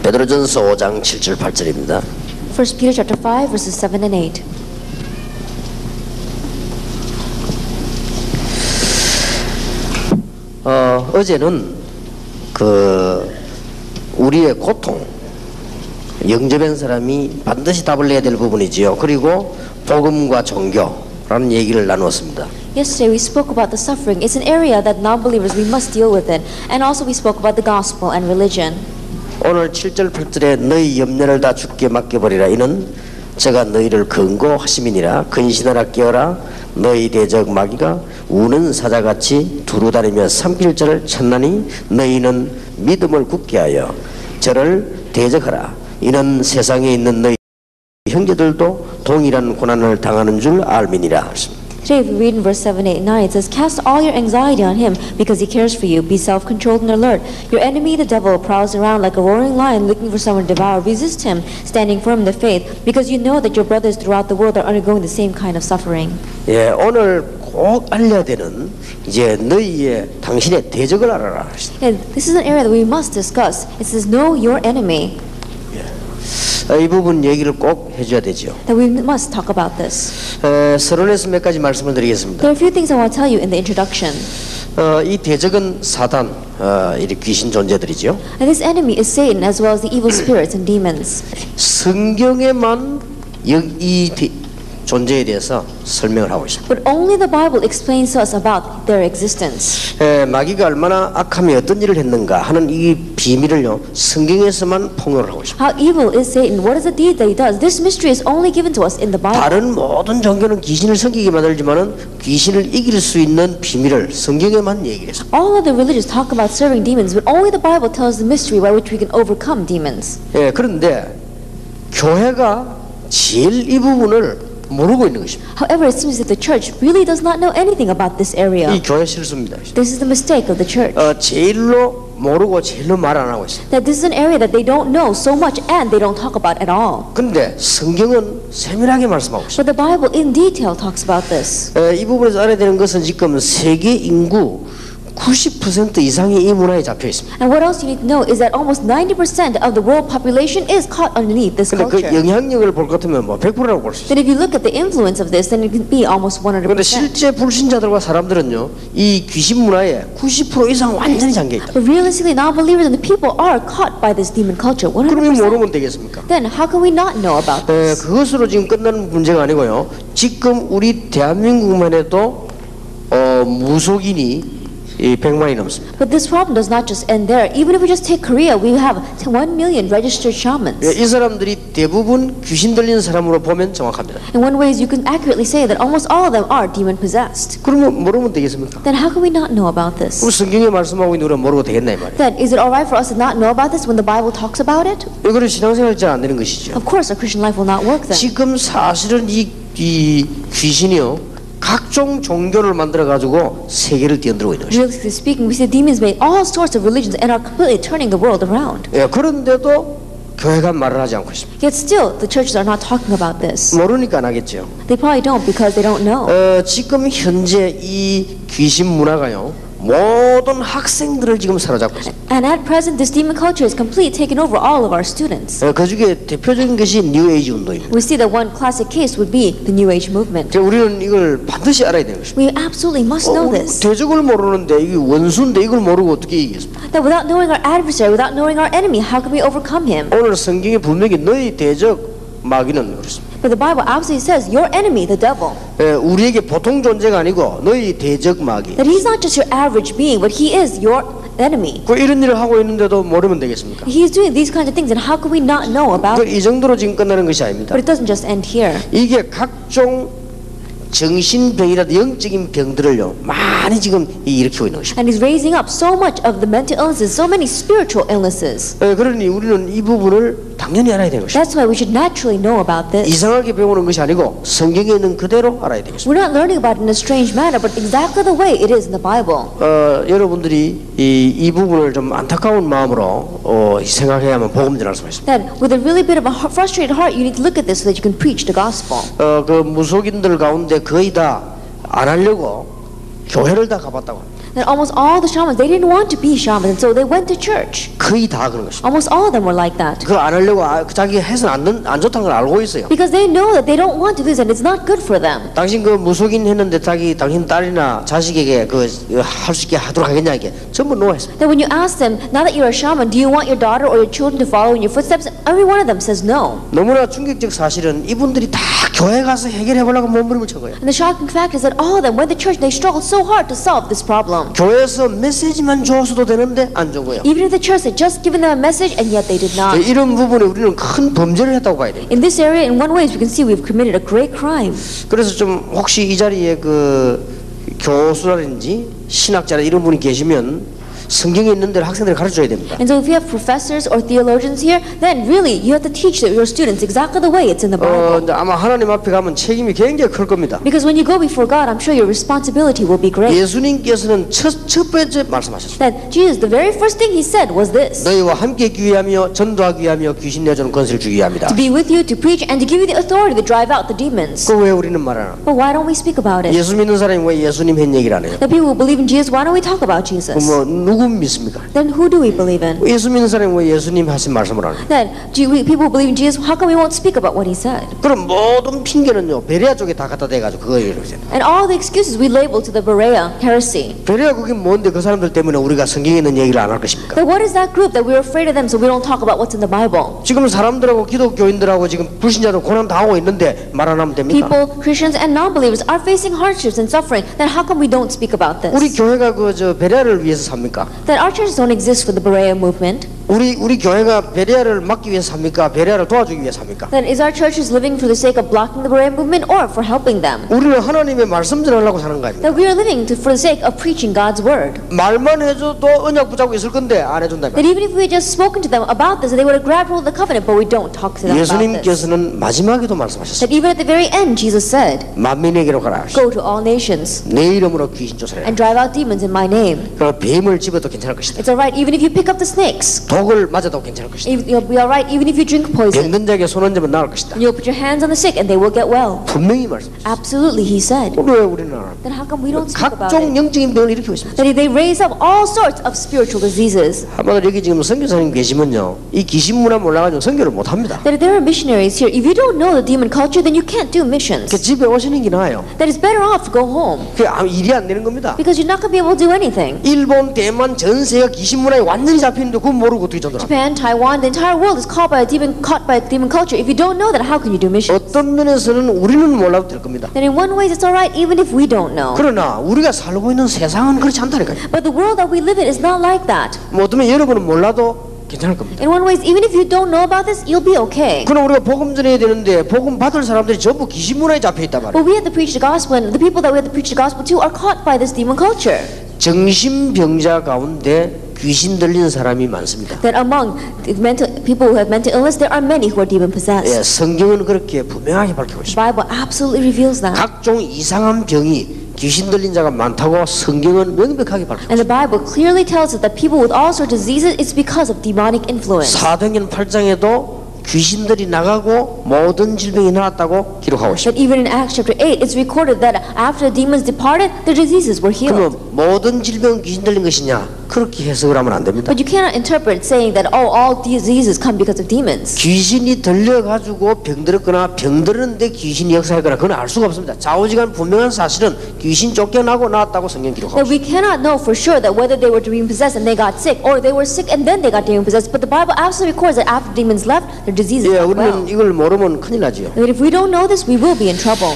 베드로전서 5장 7절 8절입니다. 1 Peter chapter 5 verses 7 and 8. 어제는 우리의 고통, 영접한 사람이 반드시 답을 내야 될 부분이지요. 그리고 복음과 종교라는 얘기를 나누었습니다. Yesterday we spoke about the suffering. It's an area that non-believers we must deal with it. And also we spoke about the gospel and religion. 오늘 7절 8절에 너희 염려를 다 주께 맡겨버리라. 이는 제가 너희를 근고하심이니라. 근신하라 깨어라. 너희 대적 마귀가 우는 사자같이 두루다니며 삼킬자를 찾나니 너희는 믿음을 굳게 하여 저를 대적하라. 이는 세상에 있는 너희 형제들도 동일한 고난을 당하는 줄 알미니라. Today if we read in verse 7, 8, 9, it says, Cast all your anxiety on him because he cares for you. Be self-controlled and alert. Your enemy, the devil, prowls around like a roaring lion looking for someone to devour. Resist him, standing firm in the faith, because you know that your brothers throughout the world are undergoing the same kind of suffering. 예, 오늘 꼭 알려야 되는 이제 너희의 당신의 대적을 알아라. And this is an area that we must discuss. It says, Know your enemy. 이 부분 얘기를 꼭 해줘야 되죠. That we must talk about this. 서론에서 몇 가지 말씀을 드리겠습니다. There are a few things I want to tell you in the introduction. 이 대적은 사단, 이 귀신 존재들이죠. And this enemy is Satan as well as the evil spirits and demons. 성경에만 이 존재에 대해서 설명을 하고 있습니다. But only the Bible explains to us about their existence. 마귀가 얼마나 악하며 어떤 일을 했는가 하는 이 비밀을요 성경에서만 폭로를 하고 있습니다. How evil is Satan? What is the deed that he does? This mystery is only given to us in the Bible. 다른 모든 종교는 귀신을 섬기게 만들지만은 귀신을 이길 수 있는 비밀을 성경에만 얘기를 했습니다. All of the religions talk about serving demons, but only the Bible tells the mystery by which we can overcome demons. 그런데 교회가 제일 이 부분을 모르고 있는 것입니다. However, it seems that the church really does not know anything about this area. 이 교회 실수입니다. This is the mistake of the church. 제일로 모르고 제일로 말 안 하고 있습니다. That this is an area that they don't know so much and they don't talk about at all. 그런데 성경은 세밀하게 말씀하고 있습니다. But the Bible in detail talks about this. 이 부분에서 알아야 되는 것은 지금 세계 인구 90% 이상이 이 문화에 잡혀 있습니다. And what else you need to know is that almost 90% of the world population is caught underneath this 근데 그 culture. 영향력을 볼 것 같으면 뭐 100%라고 볼 수 있어요. Then if you look at the influence of this, then it can be almost 100%. 그런데 실제 불신자들과 사람들은요, 이 귀신 문화에 90% 이상 완전히 잠겨 있다. But realistically, non-believers and the people are caught by this demon culture. 그러면 100%. 모르면 되겠습니까? Then how can we not know about this? 그것으로 지금 끝나는 문제가 아니고요. 지금 우리 대한민국만 해도 무속인이 100만이 넘습니다. But this problem does not just end there. Even if we just take Korea, we have 1 million registered shamans. 이 사람들이 대부분 귀신 들린 사람으로 보면 정확합니다. In one way, you can accurately say that almost all of them are demon possessed. 그러면 모르면 되겠습니까? Then how can we not know about this? 그럼 성경에 말씀하고 있는 우리가 모르고 되겠나 이 말이에요. Then is it alright for us to not know about this when the Bible talks about it? 이거는 신앙생활이 잘 안 되는 것이죠. Of course, our Christian life will not work then. 지금 사실은 이 귀신이요 각종 종교를 만들어 가지고 세계를 뒤흔들고 있는 것입니다. Realistically speaking, we see demons made all sorts of religions and are completely turning the world around. 그런데도 교회가 말을 하지 않고 있습니다. Yet still, the churches are not talking about this. 모르니까 안 하겠죠. They probably don't because they don't know. 지금 현재 이 귀신 문화가요 모든 학생들을 지금 사로잡고 있습니다. And at present, this demon culture is completely taken over all of our students. 그 중에 대표적인 것이 뉴 에이지 운동입니다. We see that one classic case would be the New Age movement. 우리는 이걸 반드시 알아야 되는 것입니다. We absolutely must know this. 대적을 모르는데 이게 원수인데 이걸 모르고 어떻게 이기겠습니까? That without knowing our adversary, without knowing our enemy, how can we overcome him? 오늘 성경에 분명히 너희 대적 마귀는 그렇습니다. But the Bible absolutely says, your enemy, the devil. 우리에게 보통 존재가 아니고 너희 대적 마귀. That he's not just your average being, but he is your enemy. 이런 일을 하고 있는데도 모르면 되겠습니까? He's doing these kinds of things, and how can we not know about it? 이 정도로 지금 끝나는 것이 아닙니다. But it doesn't just end here. 이게 각종 정신병이라도 영적인 병들을요 많이 지금 일으키고 있는 것입니다. And he's raising up so much of the mental illnesses, so many spiritual illnesses. 그러니 우리는 이 부분을 당연히 알아야 되는 것입니다. That's why we should naturally know about this. 이상하게 배우는 것이 아니고 성경에 있는 그대로 알아야 되겠습니다. We're not learning about it in a strange manner, but exactly the way it is in the Bible. 여러분들이 이 부분을 좀 안타까운 마음으로 생각해야만 복음 전할 수가 있습니다. That with a really bit of a frustrated heart, you need to look at this so that you can preach the gospel. 그 무속인들 가운데 거의 다 안 하려고 교회를 다 가봤다고 합니다. That almost all the shamans, they didn't want to be shamans, and so they went to church. 거의 다 그런 것입니다. Almost all of them were like that. 그거 안 하려고 자기 해서는 안 좋다는 걸 알고 있어요. Because they know that they don't want to do this and it's not good for them. 당신 그 무속인 했는데 당신 딸이나 자식에게 그 할 수 있게 하도록 하겠냐 이게 전부 노했습니다. That when you ask them, now that you're a shaman, do you want your daughter or your children to follow in your footsteps? Every one of them says no. 너무나 충격적 사실은 이분들이 다 교회 가서 해결해 보려고 몸부림을 쳐 거예요. And the shocking fact is that all of them went to church and they struggled so hard to solve this problem. 교회에서 메시지만 줬어도 되는데 안 준 거예요. Even if the church had just given them a message and yet they did not. 이런 부분에 우리는 큰 범죄를 했다고 봐야 돼요. In this area, in one way, we can see we've committed a great crime. 그래서 좀 혹시 이 자리에 그 교수라든지 신학자 이런 분이 계시면 성경에 있는 대로 학생들을 가르쳐줘야 됩니다. And so if you have professors or theologians here, then really you have to teach your students exactly the way it's in the Bible. 아마 하나님 앞에 가면 책임이 굉장히 클 겁니다. Because when you go before God, I'm sure your responsibility will be great. 예수님께서는 첫 번째 말씀하셨습니다. That Jesus, the very first thing he said was this: 너희와 함께 귀하며 전도하기 위하며 귀신 내주는 권세를 주기 위함이다. to be with you, to preach, and to give you the authority to drive out the demons. 그 왜 우리는 말 안 합니까? But why don't we speak about it? 예수 믿는 사람이 왜 예수님 했 얘기를 안 해요? The people who believe in Jesus, why don't we talk about Jesus? 뭐 누구 믿습니까? Then who do we believe in? 예수 믿는 사람이 왜 예수님 하신 말씀을 안 해요? Then people who believe in Jesus, how come we won't speak about what he said? 그럼 모든 핑계는요 베레아 쪽에 다 갖다 대가지고 그거 이러세요. And all the excuses we label to the Berea heresy. 베레아 그게 뭔데 그 사람들 때문에 우리가 성경에 있는 얘기를 안 할 것입니까? But what is that group that we're afraid of them so we don't talk about what's in the Bible? 지금 사람들하고 기독교인들하고 지금 불신자들 고난 당하고 있는데 말 안 하면 됩니까? People, Christians and non-believers are facing hardships and suffering. Then how come we don't speak about 우리 this? 교회가 그 베레아를 위해서 삽니까? That our churches don't exist for the Berea movement. 우리 교회가 베레아를 막기 위해서 삽니까? 베레아를 도와주기 위해서 삽니까? Then is our churches living for the sake of blocking the Berea movement or for helping them? 우리는 하나님의 말씀 전하려고 사는 거 아닙니까? That we are living for the sake of preaching God's word. 말만 해줘도 언약 붙잡고 있을 건데 안 해준다. That even if we had just spoken to them about this, they would have grabbed hold of the covenant, but we don't talk to them about this. 예수님께서는 마지막에도 말씀하셨어요. That even at the very end, Jesus said, 만민에게로 가라. "Go to all nations 내 이름으로 귀신 쫓아내라. and drive out demons in my name." 그 뱀을 집어도 괜찮을 것이다. It's all right even if you pick up the snakes. 독을 맞아도 괜찮을 것이다. You'll be all right even if you drink poison. 병든 자에게 손 얹으면 나을 것이다. And you'll put your hands on the sick and they will get well. 분명히 말씀하셨어요. Absolutely, he said. 왜 우리는 안 합니까? Then how come we don't speak about 각종 it? 영적인 병을 일으키고 있습니다. That they raise up all sorts of spiritual diseases. 한번 여기 지금 선교사님 계시면요, 이 귀신 문화 몰라가지고 선교를 못 합니다. That if there are missionaries here, if you don't know the demon culture, then you can't do missions. 그 집에 오시는 게 나아요. That it's better off to go home 그 일이 안 되는 겁니다. because you're not going to be able to do anything. 일본, 대만 전 세계가 귀신 문화에 완전히 잡히는데 그건 모르고 어떻게 전도를 합니까? Japan, Taiwan, the entire world is caught by demon culture. If you don't know that, how can you do missions? 어떤 면에서는 우리는 몰라도 될 겁니다. Then in one way, it's all right even if we don't know. 그러나 우리가 살고 있는 세상은 그렇지 않다니까요. But the world that we live in is not like that. 뭐 어쩌면 여러분은 몰라도 괜찮을 겁니다. In one way, even if you don't know about this, you'll be okay. 그럼 우리가 복음 전해야 되는데 복음 받을 사람들이 전부 귀신 문화에 잡혀 있단 말이에요. But we have to preach the gospel, and the people that we have to preach the gospel to are caught by this demon culture. 정신병자 가운데 귀신 들린 사람이 많습니다. That among people who have mental illness, there are many who are demon 예, possessed. 성경은 그렇게 분명하게 밝히고 The 있습니다. Bible absolutely reveals that. 각종 이상한 병이 귀신 들린 자가 많다고 성경은 명백하게 밝히고 And the 있습니다. Bible clearly tells us that people with all sorts of diseases, it's because of demonic influence. 사도행전 8장에도 귀신들이 나가고 모든 질병이 나았다고 기록하고 있습니다. That even in Acts chapter 8, it's recorded that after the demons departed, the diseases were healed. 그러면 모든 질병은 귀신 들린 것이냐? 그렇게 해석을 하면 안 됩니다. But you cannot interpret saying that, oh, all diseases come because of demons. 귀신이 들려가지고 병들었거나 병들었는데 귀신이 역사했거나 그건 알 수가 없습니다. 좌우지간 분명한 사실은 귀신 쫓겨나고 나왔다고 성경 기록하고 That we cannot know for sure that whether they were demon possessed and they got sick, or they were sick and then they got demon possessed. But the Bible absolutely records that after demons left, their diseases 예, got 우리는 well. 이걸 모르면 큰일 나지요. And if we don't know this, we will be in trouble.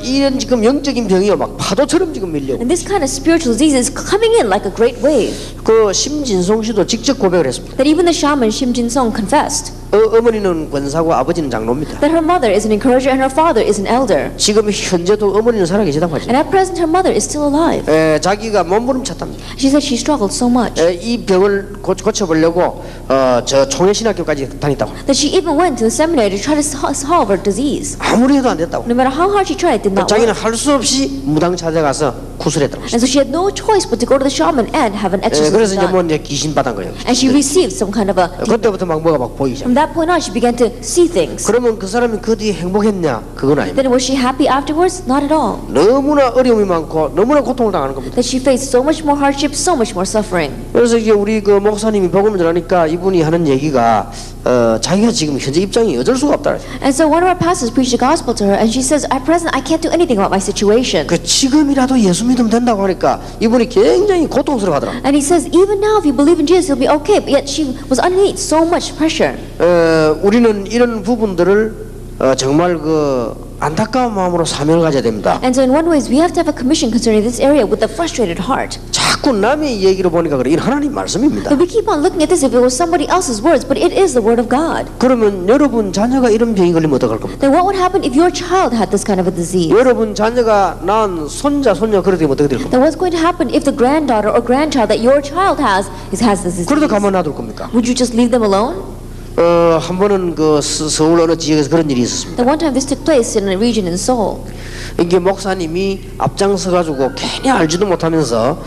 이런 지금 영적인 병이요, 막 파도처럼 지금 밀려오고. And this kind of spiritual disease is coming in like a great wave. 그 심진송 씨도 직접 고백을 했습니다. That even the shaman Shim Jin-sung confessed. 어머니는 권사고 아버지는 장로입니다. That her mother is an encourager and her father is an elder. 지금 현재도 어머니는 살아계시다고 하죠. And at present, her mother is still alive. 자기가 몸부림쳤답니다. She said she struggled so much 이 병을 고쳐보려고 저 총회신학교까지 다녔다고. that she even went to the seminary to try to solve her disease. 아무리 해도 안 됐다고. No matter how hard she tried, it did not 자기는 work. 할 수 없이 무당 찾아가서 구슬했다고. And so she had no choice but to go to the shaman and have an 그래서 exorcism 이제 뭐 done. 이제 귀신 받은 거예요. And she received some kind of a. 그때부터 막 뭐가 막 보이죠. From that point on, she began to see things. 그러면 그 사람이 그 뒤에 행복했냐? 그건 아닙니다. Then was she happy afterwards? Not at all. 너무나 어려움이 많고 너무나 고통을 당하는 겁니다. That she faced so much more hardship, so much more suffering. 그래서 이제 우리 그 목사님이 복음을 전하니까 이분이 하는 얘기가 자기가 지금 현재 입장이 어쩔 수가 없다. And so one of our pastors preached the gospel to her, and she says, "At present, I can't do anything about my situation." 그 지금이라도 예수 믿으면 된다고 하니까 이분이 굉장히 고통스러워하더라. And he says, even now, if you believe in Jesus, you'll be okay. But yet she was underneath so much pressure. 우리는 이런 부분들을 정말 그 안타까운 마음으로 사명을 가져야 됩니다. And so in one way, we have to have a commission concerning this area with a frustrated heart. 자꾸 남의 얘기로 보니까 그래. 이건 하나님 말씀입니다. But we keep on looking at this if it was somebody else's words, but it is the word of God. 그러면 여러분 자녀가 이런 병이 걸리면 어떡할 겁니까? Then what would happen if your child had this kind of a disease? 여러분 자녀가 낳은 손자 손녀 그렇게 되면 어떻게 될 겁니까? Then what's going to happen if the granddaughter or grandchild that your child has this 그래도 disease? 가만 놔둘 겁니까? Would you just leave them alone? 한 번은 그 서울 어느 지역에서 그런 일이 있었습니다. Then one time this took place in a region in Seoul. 이게 목사님이 앞장서 가지고 괜히 알지도 못하면서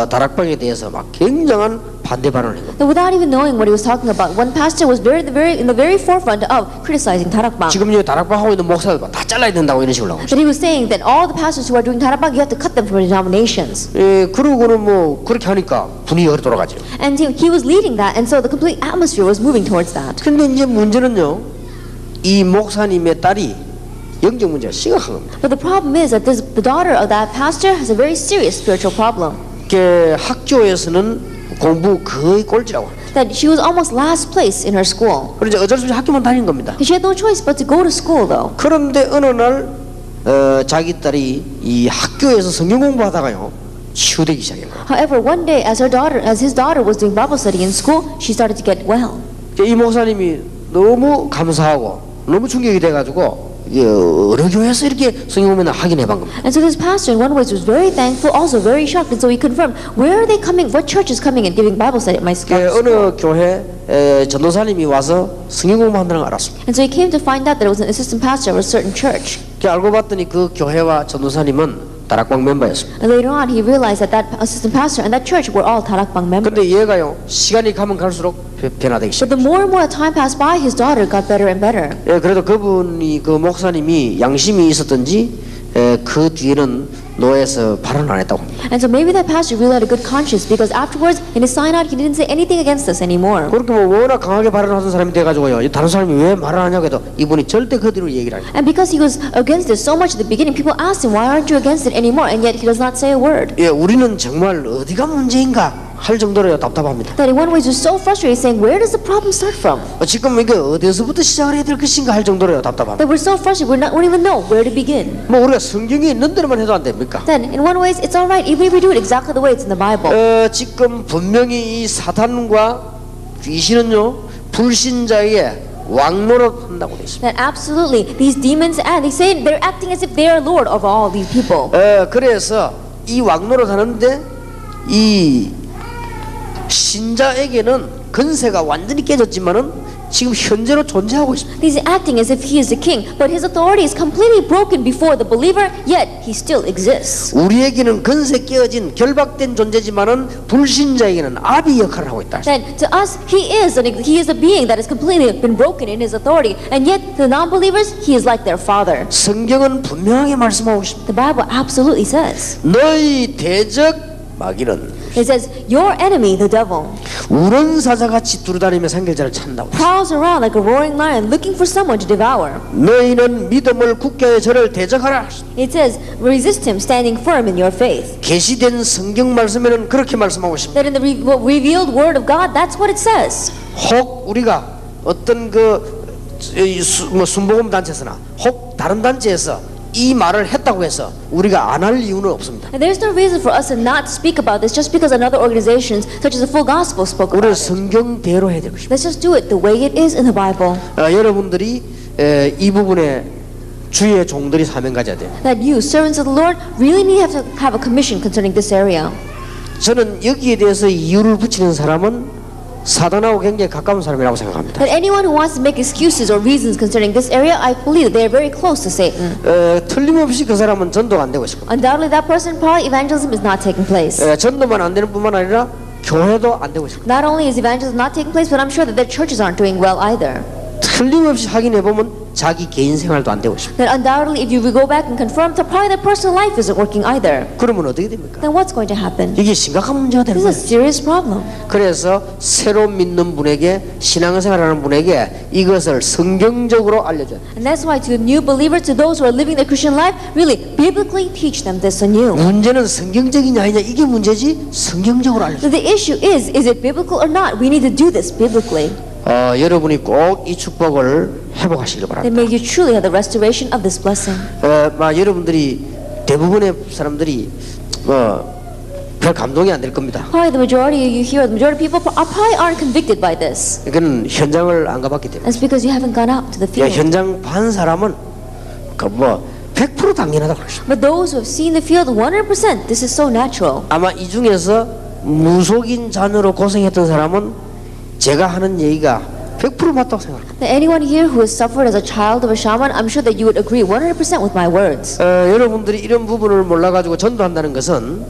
다락방에 대해서 막 굉장한 반대 발언을 했고. Then without even knowing what he was talking about, one pastor was in the very forefront of criticizing 다락방. 지금 이 다락방 하고 있는 목사들 다 잘라야 된다고 이런 식으로 하고 있어요. That he was saying that all the pastors who are doing 다락방, you have to cut them from denominations. 그러고는 뭐 그렇게 하니까 분위기가 돌아가죠. And he was leading that, and so the complete atmosphere was moving towards that. 근데 이제 문제는요, 이 목사님의 딸이 영적 문제가 심각한 겁니다. But the problem is that the daughter of that pastor has a very serious spiritual problem. 학교에서는 공부 거의 꼴찌라고. That she was almost last place in her school. 그래서 어쩔 수 없이 학교만 다닌 겁니다. She had no choice but to go to school, though. 그런데 어느 날 자기 딸이 이 학교에서 성경 공부하다가요 치유되기 시작한 거예요. However, one day, as his daughter was doing Bible study in school, she started to get well. 이 목사님이 너무 감사하고 너무 충격이 돼가지고 어느 교회에서 이렇게 성경 공부나 하긴 해본 겁니다. And so this pastor, in one way, was very thankful, also very shocked, and so he confirmed, where are they coming? What church is coming and giving Bible study at my school? 어느 교회 전도사님이 와서 성경 공부한다는 걸 알았습니다. And so he came to find out that it was an assistant pastor of a certain church. 알고 봤더니 그 교회와 전도사님은 다락방 멤버였습니다. And later on, he realized that that assistant pastor and that church were all 다락방 members. 근데 얘가요 시간이 가면 갈수록 변화되기 시작. But the more and more time passed by, his daughter got better and better. 그래도 그분이 그 목사님이 양심이 있었던지 그 뒤에는 노예에서 발언 안 했다고 합니다. And so maybe that pastor really had a good conscience because afterwards, in his sign out, he didn't say anything against us anymore. 그렇게 뭐 워낙 강하게 발언하던 사람이 돼가지고요. 다른 사람이 왜 말을 하냐고 해도 이분이 절대 그 뒤로 얘기를 안 해요. And because he was against it so much at the beginning, people asked him, why aren't you against it anymore? And yet he does not say a word. 우리는 정말 어디가 문제인가 할 정도로 답답합니다. That in one way, he's so frustrated, saying, where does the problem start from? 지금 이게 어디서부터 시작을 해야 될 것인가 할 정도로 답답합니다. That we're so frustrated, we don't even know where to begin. 뭐 우리가 성경에 있는 대로만 해도 안 됩니까? Then, in one way, it's all right, even if we do it exactly the way it's in the Bible. 지금 분명히 이 사탄과 귀신은요 불신자의 왕노릇 한다고 돼 있습니다. That absolutely, these demons, and they say they're acting as if they are Lord of all these people. 그래서 이 왕노릇 하는데 이 신자에게는 건세가 완전히 깨졌지만은 지금 현재로 존재하고 있습니다. He's acting as if he is the king, but his authority is completely broken before the believer, yet he still exists. 우리에게는 건세 깨어진 결박된 존재지만은 불신자에게는 아비 역할을 하고 있다. Then to us, he is a being that has completely been broken in his authority, and yet to the non-believers, he is like their father. 성경은 분명하게 말씀하고 있습니다. The Bible absolutely says. 너희 대적 마귀는 It says, your enemy, the devil, 우는 사자같이 두루다니며 상결자를 찾는다고. prowls around like a roaring lion looking for someone to devour. 너희는 믿음을 굳게 하여 저를 대적하라. It says, resist him, standing firm in your faith. 계시된 성경 말씀에는 그렇게 말씀하고 있습니다. That in the revealed word of God, that's what it says. 혹 우리가 어떤 뭐 순복음 단체에서나 혹 다른 단체에서 이 말을 했다고 해서 우리가 안 할 이유는 없습니다. And there's no reason for us to not speak about this just because another organizations, such as the Full Gospel, spoke 우리는 about it. 성경대로 해야 될 것입니다. Let's just do it the way it is in the Bible. 여러분들이 이 부분에 주의 종들이 사명 가져야 돼요. That you, servants of the Lord, really need to have a commission concerning this area. 저는 여기에 대해서 이유를 붙이는 사람은 사단하고 굉장히 가까운 사람이라고 생각합니다. That anyone who wants to make excuses or reasons concerning this area, I believe that they are very close to Satan. 틀림없이 그 사람은 전도가 안 되고 있을 겁니다. Undoubtedly, that person, probably evangelism is not taking place. 전도만 안 되는 뿐만 아니라 교회도 안 되고 있을 겁니다. Not only is evangelism not taking place, but I'm sure that their churches aren't doing well either. 틀림없이 확인해 보면 자기 개인 생활도 안 되고 있습니다. That undoubtedly, if you go back and confirm, that probably their personal life isn't working either. 그러면 어떻게 됩니까? Then what's going to happen? 이게 심각한 문제가 되는 This is a 거예요. serious problem. 그래서 새로 믿는 분에게 신앙생활하는 분에게 이것을 성경적으로 알려줘야 돼요. And that's why to new believers, to those who are living their Christian life, really biblically teach them this anew. 문제는 성경적이냐 아니냐 이게 문제지 성경적으로 알려줘야 So the issue is it biblical or not? We need to do this biblically. 여러분이 꼭 이 축복을 회복하시길 Then 바랍니다. may you truly have the restoration of this blessing. 여러분들이 대부분의 사람들이 별 감동이 안 될 겁니다. Probably the majority of you here, the majority of people probably aren't convicted by this. 이거는 현장을 안 가봤기 때문에. That's because you haven't gone out to the field. 현장 반 사람은 100% 당연하다고 그러죠. But those who have seen the field 100%, this is so natural. 아마 이 중에서 무속인 자녀로 고생했던 사람은 제가 하는 얘기가 100% 맞다고 생각합니다. That anyone here who has suffered as a child of a shaman, I'm sure that you would agree 100% with my words. 여러분들이 이런 부분을 몰라가지고 전도한다는 것은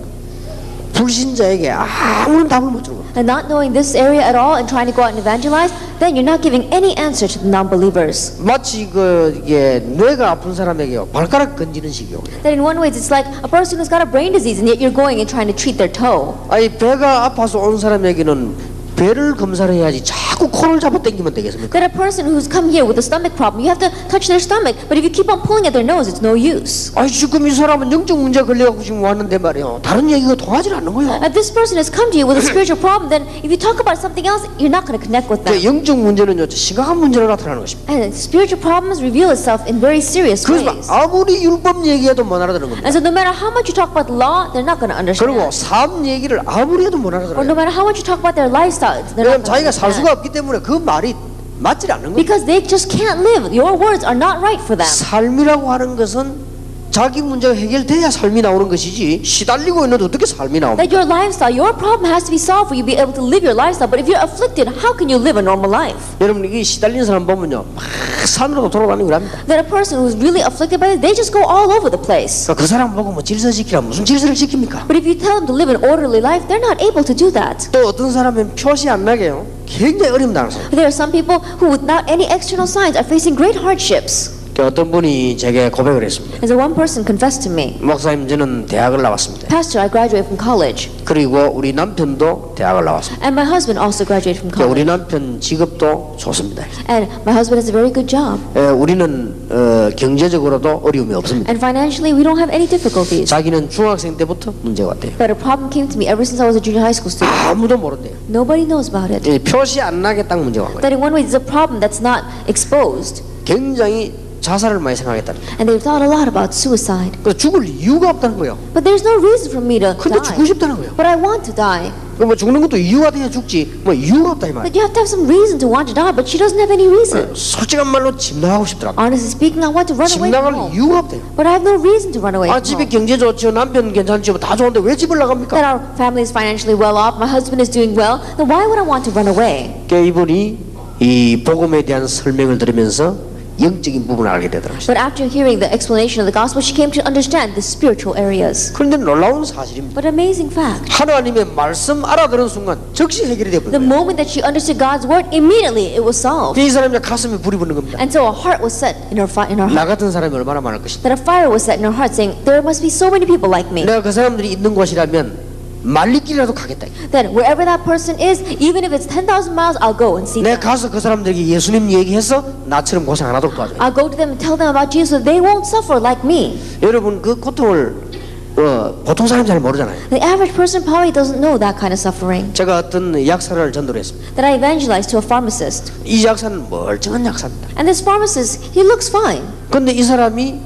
불신자에게 아무런 답을 못 주는 겁니다. And not knowing this area at all and trying to go out and evangelize, then you're not giving any answer to the non-believers. 마치 이게 뇌가 아픈 사람에게요 발가락 건지는 식이요. That in one way it's like a person who's got a brain disease and yet you're going and trying to treat their toe. 아니 배가 아파서 온 사람에게는 배를 검사를 해야지 자꾸 코를 잡아 당기면 되겠습니까? That a person who's come here with a stomach problem, you have to touch their stomach. But if you keep on pulling at their nose, it's no use. 아니 지금 이 사람은 영적 문제 걸려갖고 지금 왔는데 말이에요. 다른 얘기가 통하지 않는 거예요. If this person has come to you with a spiritual problem, then if you talk about something else, you're not going to connect with them. 영적 문제는요 심각한 문제로 나타나는 것입니다. And spiritual problems reveal itself in very serious 그래서 ways. 아무리 율법 얘기해도 못 알아듣는 겁니다. And so no matter how much you talk about the law, they're not going to 그리고 understand. 삶 얘기를 아무리 해도 못 Or 알아들어요. no matter how much you talk about their lifestyle, they're 왜냐면 not going to 자기가 살 수가 understand. 없기 때문에 그 말이 맞지 않는 거예요. Because they just can't live. Your words are not right for them. 삶이라고 하는 것은 자기 문제가 해결돼야 삶이 나오는 것이지 시달리고 있는데 어떻게 삶이 나옵니까? That your lifestyle, your problem has to be solved for you to be able to live your lifestyle. But if you're afflicted, how can you live a normal life? 여러분 이게 시달리는 사람 보면요 막 산으로 돌아다니고 합니다. That a person who's really afflicted by it, they just go all over the place. 그 사람 보고 뭐 질서 지키라 무슨 질서를 지킵니까? But if you tell them to live an orderly life, they're not able to do that. 또 어떤 사람은 표시 안 나게요 굉장히 어림당한 사람. There are some people who, without any external signs, are facing great hardships. 어떤 분이 제게 고백을 했습니다. And so one person confessed to me, 목사님 저는 대학을 나왔습니다. Pastor, I graduated from college. 그리고 우리 남편도 대학을 나왔습니다. And my husband also graduated from 우리 college. 남편 직업도 좋습니다. And my husband has a very good job. 우리는 경제적으로도 어려움이 없습니다. And financially, we don't have any difficulties. 자기는 중학생 때부터 문제가 왔대요. But a problem came to me ever since I was a junior high school student. 아무도 모른대요. Nobody knows about it. 표시 안 나게 딱 문제가 온 거예요. That in one way, it's a problem that's not exposed. 굉장히 자살을 많이 생각했다는 거예요. And they've thought a lot about suicide. 그래서 죽을 이유가 없다는 거예요. But there's no reason for me to 근데 죽고 die. 싶다는 거예요. But I want to die. 뭐 죽는 것도 이유가 돼야 죽지 뭐 이유가 없다 이 말이에요. But you have to have some reason to want to die, but she doesn't have any reason. 솔직한 말로 집 나가고 싶더라고요. Honestly speaking, I want to run 집 away from 나갈 home. 이유가 없대요. But I have no reason to run away 아 from 집에 home. 경제 좋죠 남편 괜찮죠 다 좋은데 왜 집을 나갑니까? That our family is financially well off, my husband is doing well, then why would I want to run away? 이분이 이 복음에 대한 설명을 들으면서 영적인 부분을 알게 되더라고요. But after hearing the explanation of the gospel, she came to understand the spiritual areas. 그런데 놀라운 사실입니다. But amazing fact, 하나님의 말씀 알아들은 순간 즉시 해결이 the 되버려요. moment that she understood God's word, immediately it was solved. 이 사람이 가슴에 불이 붙는 겁니다. And so a heart was set in her heart. 나 같은 사람이 얼마나 많을 것인가. That a fire was set in her heart, saying, there must be so many people like me. 내가 그 사람들이 있는 곳이라면 말리길이라도 가겠다. That wherever that person is, even if it's 10,000 miles, I'll go and see 내가 them. 가서 그 사람들에게 예수님 얘기해서 나처럼 고생 안 하도록 도와줘요. I'll go to them and tell them about Jesus so they won't suffer like me. 여러분 그 고통을 보통 사람이 잘 모르잖아요. The average person probably doesn't know that kind of suffering. 제가 어떤 약사를 전도를 했습니다. That I evangelized to a pharmacist. 이 약사는 멀쩡한 약사입니다. And this pharmacist, he looks fine. 근데 이 사람이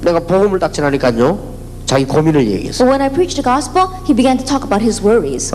내가 복음을 딱 전하니까요, 자기 고민을 얘기했어. But when I preached the gospel, he began to talk about his worries.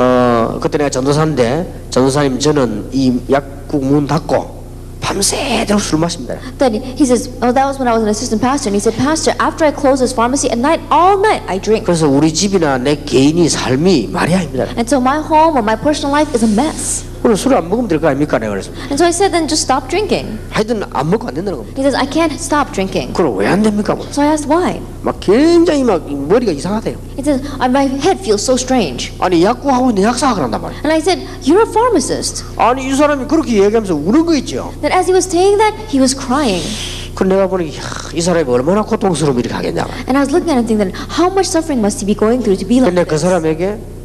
그때 내가 전도사인데, 전도사님 저는 이 약국 문 닫고 밤새도록 술 마십니다. Then he says, oh, that was when I was an assistant pastor. And he said, Pastor, after I close this pharmacy at night, all night I drink. 그래서 우리 집이나 내 개인이 삶이 말이 아닙니다. And so my home or my personal life is a mess. 오늘 술을 안 먹으면 될 거 아닙니까? 내가 그래서 And so I said, then just stop drinking. 하여튼 안 먹고 안 된다는 겁니다. He says, I can't stop drinking. 그럼 왜 안 됩니까? 뭐. So I asked why. 막 굉장히 막 머리가 이상하대요. He says, my head feels so strange. 아니 약국하고 있는데 약사가 그런단 말이에요. And I said, you're a pharmacist. 아니 이 사람이 그렇게 얘기하면서 우는 거 있죠. Then as he was saying that, he was crying. 그 내가 보니 이 사람이 얼마나 고통스러움 이렇게 하겠냐. And I was looking at him thinking, how much suffering must he be going through to be like 근데 그 this? 사람에게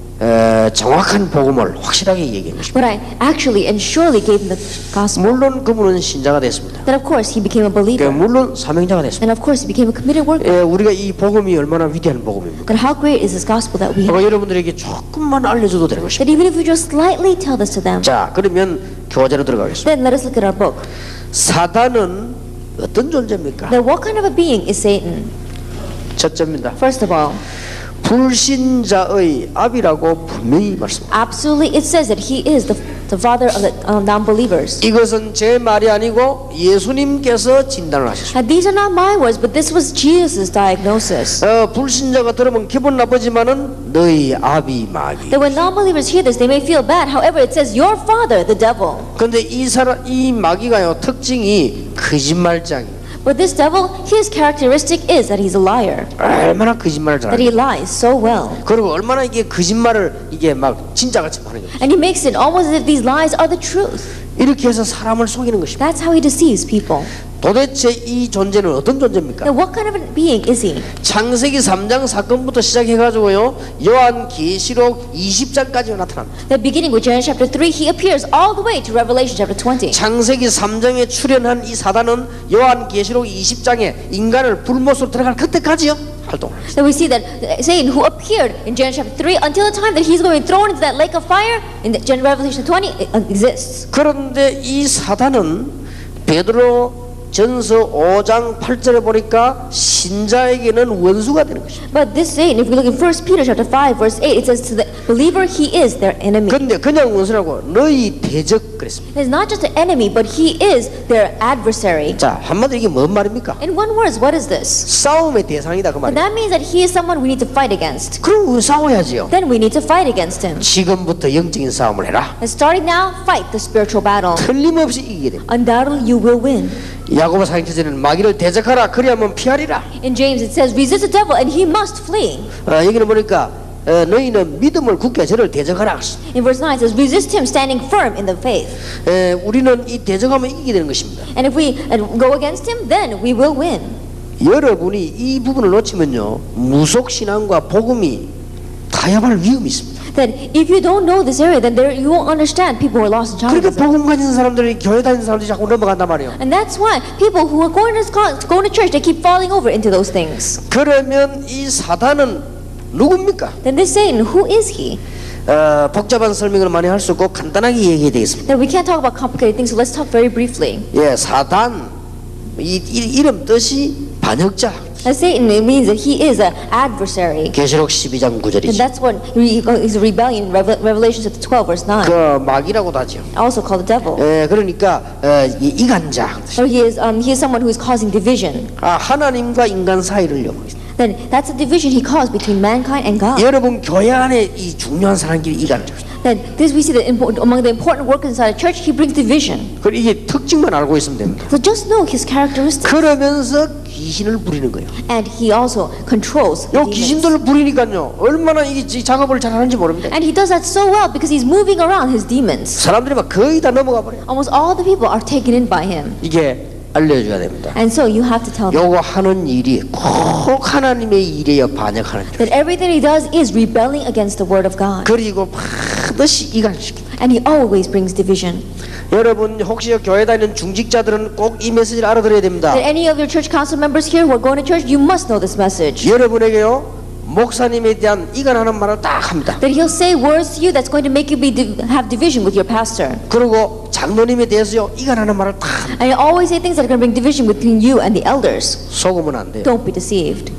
정확한 복음을 확실하게 얘기한 것입니다. But I actually and surely gave him the gospel. 물론 그분은 신자가 됐습니다. Then of course he became a believer. 물론 사명자가 됐습니다. And of course he became a committed worker. 우리가 이 복음이 얼마나 위대한 복음입니까? Then how great is this gospel that we have? 여러분들에게 조금만 알려줘도 되는 것입니다. That even if we just slightly tell this to them, 자, 그러면 교재로 들어가겠습니다. then let us look at our book. 사단은 어떤 존재입니까? Then what kind of a being is Satan? 첫째입니다. First of all, 불신자의 아비라고 분명히 말씀합니다. absolutely it says that he is the father of the non-believers. 이것은 제 말이 아니고 예수님께서 진단을 하셨습니다. And these are not my words, but this was Jesus' diagnosis. 불신자가 들으면 기분 나쁘지만은 너희 아비 마귀. That when non-believers hear this, they may feel bad. However, it says your father, the devil. 근데 이 마귀가요 특징이 거짓말장이. But this devil, his characteristic is that he's a liar. 얼마나 거짓말을 That he 잘하는. lies so well. 그리고 얼마나 이게 거짓말을 이게 막 진짜같이 하는 거예요. And he makes it almost as if these lies are the truth. 이렇게 해서 사람을 속이는 것입니다. That's how he deceives people. 도대체 이 존재는 어떤 존재입니까? Now, what kind of a being is he? 창세기 3장 사건부터 시작해가지고요 요한계시록 20장까지 나타납니다. That beginning with Genesis chapter 3, he appears all the way to Revelation chapter 20. 창세기 3장에 출현한 이 사단은 요한계시록 20장에 인간을 불못으로 들어갈 그때까지요 활동. So we see that Satan, who appeared in Genesis chapter 3 until the time that he's going to be thrown into that lake of fire in Revelation 20 exists. 그런데 이 사단은 베드로 전서 5장 8절에 보니까 신자에게는 원수가 되는 것입니다. But this Satan, if we look in 1 Peter chapter 5 verse 8, it says to the believer he is their enemy. 근데 그냥 원수라고 너희 대적 그랬습니다. He's not just an enemy, but he is their adversary. 자, 한마디로 이게 뭔 말입니까? In one word, what is this? 싸움의 대상이다 그 But 말이에요. that means that he is someone we need to fight against. 그럼 우리 싸워야지요. Then we need to fight against him. 지금부터 영적인 싸움을 해라. And starting now, fight the spiritual battle. 틀림없이 이기게 됩니다. Undoubtedly, you will win. 야고보 사행처에는 마귀를 대적하라 그리하면 피하리라. In James, it says, resist the devil and he must flee. 여기는 보니까 너희는 믿음을 굳게 저를 대적하라. In verse 9, it says, resist him standing firm in the faith. 우리는 이 대적하면 이기게 되는 것입니다. And if we go against him, then we will win. 여러분이 이 부분을 놓치면요 무속 신앙과 복음이 타협할 위험이 있습니다. That if you don't know this area, then you won't understand people who are lost in 그러니까 childhood. 복음 가진 사람들이 교회 다니는 사람들이 자꾸 넘어간단 말이에요. And that's why people who are going to church, they keep falling over into those things. 그러면 이 사단은 누굽니까? Then this Satan, who is he? 복잡한 설명을 많이 할 수 없고 간단하게 얘기해야 되겠습니다. That we can't talk about complicated things, so let's talk very briefly. 사단 이름 뜻이 반역자. As Satan, it means that he is an adversary. 계시록 12장 And 9절이죠. that's what is a rebellion. Revelation chapter 12, verse 9. 그 마귀라고도 하죠. Also called the devil. 그러니까 이간자. So he is someone who is causing division. 하나님과 인간 사이를 엮고 있습니다. Then that's a division he caused between mankind and God. 여러분 교회 안에 이 중요한 사람끼리 이간을 잡니다. Then this we see that among the important workers inside a church, he brings division. 그리고 이게 특징만 알고 있으면 됩니다. So just know his characteristics. 그러면서 귀신을 부리는 거예요. And he also controls the 요 demons. 귀신들을 부리니까요 얼마나 이 작업을 잘하는지 모릅니다. And he does that so well because he's moving around his demons. 사람들이 막 거의 다 넘어가 버려요. Almost all the people are taken in by him. 이게 알려줘야 됩니다. And so you have to tell them 요거 하는 일이 꼭 하나님의 일이에요. 반역하는 일. that everything he does is rebelling against the word of God. 그리고 반드시 이간시킵니다. And he always brings division. 여러분 혹시 교회 다니는 중직자들은 꼭 이 메시지를 알아들어야 됩니다. That any of your church council members here who are going to church, you must know this message. 여러분에게요 목사님에 대한 이간하는 말을 딱 합니다. That he'll say words to you that's going to make you have division with your pastor. 그리고 장로님에 대해서요 이간하는 말을 다 And you always say things that are going to bring division between you and the elders. 속으면 안 돼요. Don't be deceived.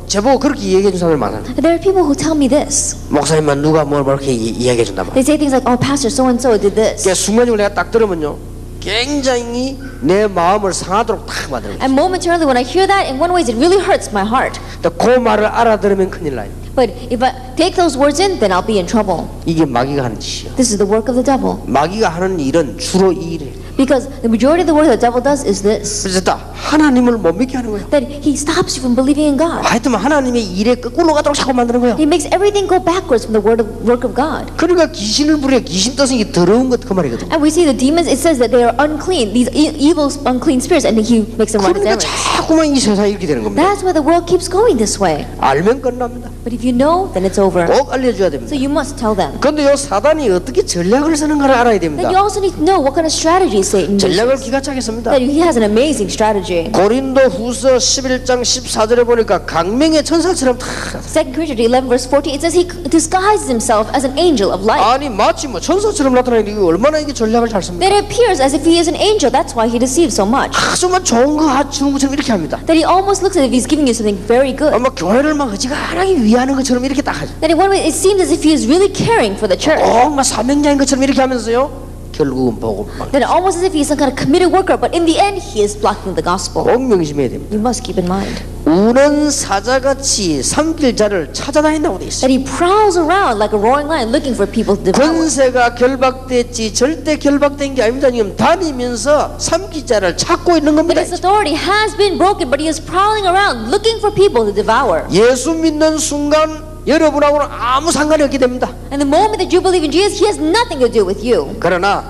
제보고 그렇게 얘기해 준 사람들 많아요. There are people who tell me this. 목사님만 누가 뭘 그렇게 이야기해 준다면. They say things like, oh, pastor, so-and-so did this. 그러니까 순간적으로 내가 딱 들으면요 굉장히 내 마음을 상하도록 딱 만드는 거예요. And momentarily when I hear that, in one way it really hurts my heart. 그 말을 알아들으면 큰일 나요. But if I take those words in, then I'll be in trouble. 이게 마귀가 하는 짓이에요. This is the work of the devil. 마귀가 하는 일은 주로 이 일이에요. Because the majority of the work the devil does is this. 그래서 다 하나님을 못 믿게 하는 거예요. That he stops you from believing in God. 하여튼 하나님의 일에 거꾸로 가도록 자꾸 만드는 거예요. He makes everything go backwards from the work of God. 그러니까 귀신을 부려 귀신 뜻은 이게 더러운 것 그 말이거든요. And we see the demons, it says that they are unclean, these evil, unclean spirits, and he makes them run his 그러니까 errands. 자꾸만 이 세상이 이렇게 되는 겁니다. That's why the world keeps going this way. 알면 끝납니다. But if you know, then it's over. 꼭 알려줘야 됩니다. So you must tell them. 그런데 요 사단이 어떻게 전략을 쓰는가를 알아야 Then 됩니다. you also need to know what kind of strategy Satan 전략을 uses. 기가 차겠습니다. That he has an amazing strategy. 고린도 후서 11장 14절에 보니까 강명의 천사처럼 다 2 Corinthians 11 verse 14, it says he disguises himself as an angel of light. 아니 마치 뭐 천사처럼 나타나는데 이게 얼마나 이게 전략을 잘 씁니까? That it appears as if he is an angel. That's why he deceives so much. 아주만 좋은 거 주는 것처럼 이렇게 합니다. That he almost looks as if he's giving you something very good. 아마 교회를 막 어지간하게 위하는 것처럼 이렇게 딱 하죠. That in one way it seems as if he is really caring for the church. 막 사명자인 것처럼 이렇게 하면서요 결국은 복음만 That almost as if he is some kind of committed worker, but in the end he is blocking the gospel. 꼭 명심해야 됩니다. You must keep in mind 우는 사자같이 삼킬 자를 찾아다닌다고 돼 있어요. that he prowls around like a roaring lion looking for people to devour. 권세가 결박됐지 절대 결박된 게 아닙니다. 지금 다니면서 삼킬 자를 찾고 있는 But 겁니다. his authority has been broken, but he is prowling around looking for people to devour. 예수 믿는 순간 여러분하고는 아무 상관이 없게 됩니다. And the moment that you believe in Jesus, he has nothing to do with you. 그러나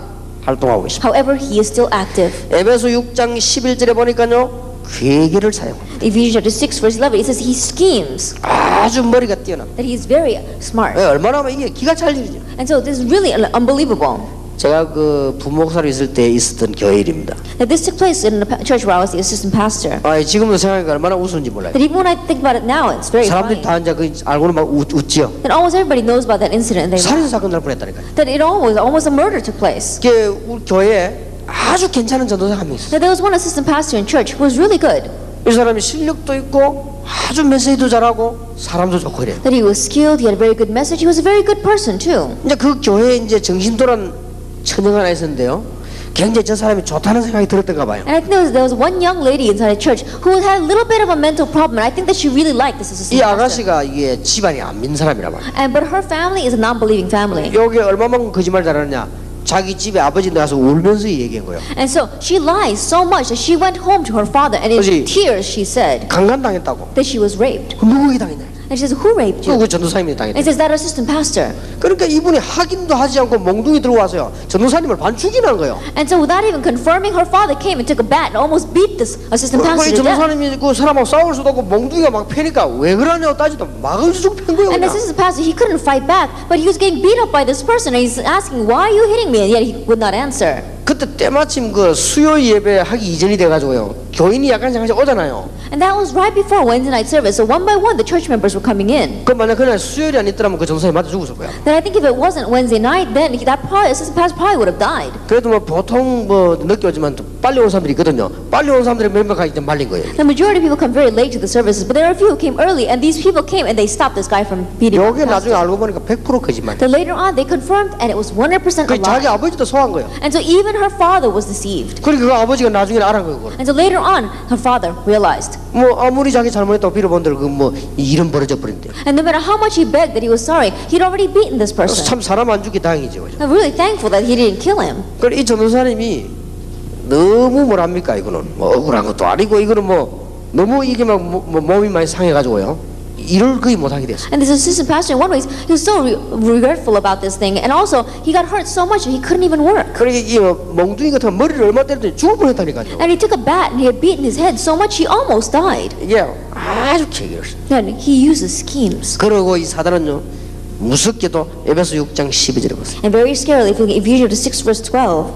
활동하고 있습니다. However, he is still active. 에베소 6장 11절에 보니까요 괴계를 사용합니다. Ephesians chapter 6 verse 11, it says he schemes, 아주 머리가 뛰어납니다. that he is very smart. 얼마나 하면 이게 기가 찰 일이죠. And so this is really unbelievable. 제가 그 부목사로 있을 때 있었던 교회 일입니다. That this took place in a church where I was the assistant pastor. 지금도 생각하니까 얼마나 우스운지 몰라요. That even when I think about it now, it's very 사람들이 funny. 다 이제 그 알고는 막 웃지요. That almost everybody knows about that incident. And they 살인 사건 날 뻔했다니까요. that it almost a murder took place. 이게 우리 교회에 아주 괜찮은 전도사 한 명 있었어요. That there was one assistant pastor in church who was really good. 이 사람이 실력도 있고 아주 메시지도 잘하고 사람도 좋고 이래요. That he was skilled, he had a very good message, he was a very good person too. 이제 그 교회에 이제 정신돌한 처녀가 하나 있었는데요. 굉장히 저 사람이 좋다는 생각이 들었던가 봐요. And I think there was one young lady inside a church who had a little bit of a mental problem, and I think that she really liked this assistant 이 pastor. 아가씨가 이게 집안이 안 믿는 사람이라 말이에요. But her family is a non-believing family. 여기 얼마만큼 거짓말 잘하느냐. 자기 집에 아버지 나가서 울면서 얘기한 거예요. And so she lies so much that she went home to her father, and in 그렇지. tears she said 강간당했다고. that she was raped. 누구에게 당했냐. And she says, who raped you? 그 전도사님이 And 당했다. it says that assistant pastor. 그러니까 이분이 확인도 하지 않고 몽둥이 들고 와서요. 전도사님을 반 죽이는 거예요. And so without even confirming, her father came and took a bat and almost beat this assistant pastor 이 to death. 전도사님이 그 사람하고 싸울 수도 없고 몽둥이가 막 패니까 왜 그러냐고 따지다 막을 수 팬 거예요. And the 그냥. assistant pastor, he couldn't fight back, but he was getting beat up by this person, and he's asking, why are you hitting me? And yet he would not answer. 그때 때마침 그 수요 예배 하기 이전이 돼가지고요. 교인이 약간 잠깐씩 오잖아요. And that was right before Wednesday night service. So one by one, the church members were coming in. 그 만약 그날 수요일이 안 있더라면 그 전도사님 맞아 죽었을 거야. Then I think if it wasn't Wednesday night, then that assistant pastor probably would have died. 그래도 뭐 보통 뭐 늦게 오지만 또 빨리 온 사람들이 있거든요. 빨리 온 사람들이 몇 명가 이제 말린 거예요. The majority of people come very late to the services, but there are a few who came early, and these people came and they stopped this guy from beating up 요게 the 나중에 pastor. 알고 보니까 100% 거짓말. Then later on, they confirmed, and it was 100% a 그 자기 lie. 아버지도 속한 거예요. And so even her father was deceived. 그러니까 그 아버지가 나중에 알아 그거. And so later on, her father realized. 뭐 아무리 자기 잘못했다고 빌어본들 그뭐 일은 벌어져 버린대요. And no matter how much he begged that he was sorry, he'd already beaten this person. 참 사람 안 죽기 다행이죠. 그죠? I'm really thankful that he didn't kill him. 그래 이 전도사님이 너무 뭐랍니까 이거는 뭐 억울한 것도 아니고 이거는 뭐 너무 이게 막 몸이 많이 상해가지고요. 일을 거의 못하게 됐어요. And this assistant pastor, in one way, he was so regretful about this thing, and also he got hurt so much that he couldn't even work. 그러니까 이 멍둥이 같은 거 머리를 얼마 때렸더니 죽을 뻔했다니까요. And he took a bat and he had beaten his head so much he almost died. 이게 아주 계획이었어요. Then he uses schemes. 그러고 이 사단은요 무섭게도 에베소 6장 12절에 보세요. And very scarily, if you look at Ephesians 6 verse 12,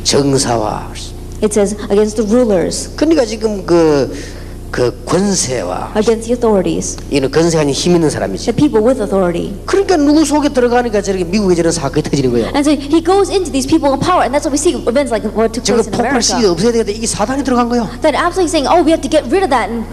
정사와 it says against the rulers. 그러니까 지금 그 그 권세와 against the authorities, 이는 권세가 아닌 힘 있는 사람이지. the people with authority. 그러니까 누구 속에 들어가니까 저렇게 미국에 저런 사건이 터지는 거예요. And so he goes into these people in power, and that's why we see events like what took 저거 place in 폭발시키고 America. 없애야 되겠다. 이게 사단이 들어간 거예요. That absolutely saying, oh, we have to get rid of that and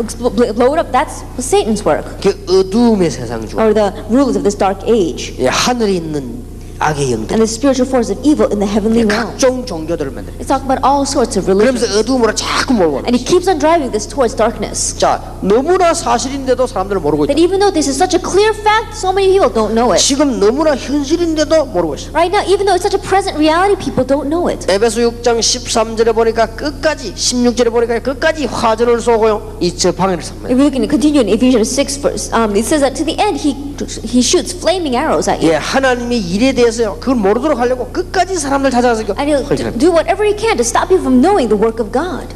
blow it up. That's Satan's work, 그 어두움의 세상 중 or the rulers of this dark age, 하늘에 있는 악의 영들, and the spiritual force of evil in the heavenly realm. 각종 종교들을 만들어. It's talking about all sorts of religions. 그러면서 어두움으로 자꾸 몰고. And he keeps on driving this towards darkness. 자, 너무나 사실인데도 사람들은 모르고 있다. That even though this is such a clear fact, so many people don't know it. 지금 너무나 현실인데도 모르고 있어. Right now, even though it's such a present reality, people don't know it. 에베소 6장 13절에 보니까 끝까지 16절에 보니까 끝까지 화전을 쏘고요. 이 저 방해를 삽니다. If we can continue in Ephesians 6 verse, it says that to the end he shoots flaming arrows at you. 예, 하나님의 일에 대해서요. 그걸 모르도록 하려고 끝까지 사람들 찾아가서 And he'll do whatever he can to stop you from knowing the work of God.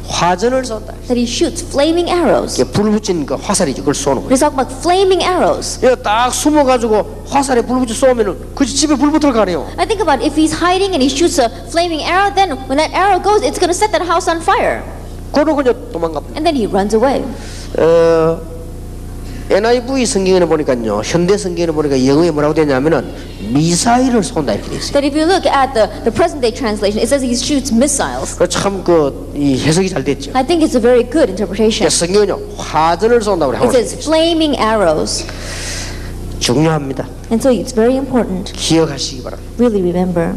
화전을 쏜다. That he shoots flaming arrows. 이게 불 붙인 그 화살이죠. 그걸 쏘는 거예요. He's talking about flaming arrows. 예, 딱 숨어가지고 화살에 불 붙여 쏘면은 그 집에 불 붙을 거 아니에요. I think about if he's hiding and he shoots a flaming arrow, then when that arrow goes, it's going to set that house on fire. 그러고 그냥 도망갑니다. And then he runs away. NIV 성경에는 보니까요, 현대 성경에는 보니까 영어에 뭐라고 되냐면은 미사일을 쏜다 이렇게 돼 있어요. That if you look at the present day translation, it says he shoots missiles. 참이 해석이 잘 됐죠. I think it's a very good interpretation. 성경은요 화전을 쏜다고 It 하고 says 있어요. flaming arrows. 중요합니다. And so it's very important. 기억하시기 바랍니다. Really remember.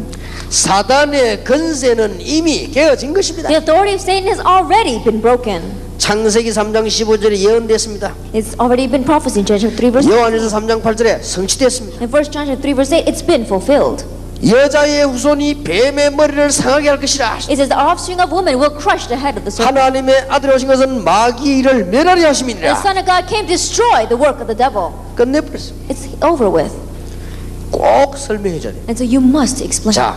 사단의 권세는 이미 깨어진 것입니다. The authority of Satan has already been broken. 창세기 3장 15절에 예언됐습니다. It's already been prophesied in Genesis 3 verse 8. 요한일서 3장 8절에 성취됐습니다. In 1 John 3 verse 8, it's been fulfilled. 여자의 후손이 뱀의 머리를 상하게 할 것이라. It says the offspring of woman will crush the head of the serpent. 하나님의 아들이 오신 것은 마귀의 일을 멸하리 The 하심이니라. Son of God came to destroy the work of the devil. 끝내버렸습니다. It's over with. 꼭 설명해 줘야 돼요. And so you must explain. 자,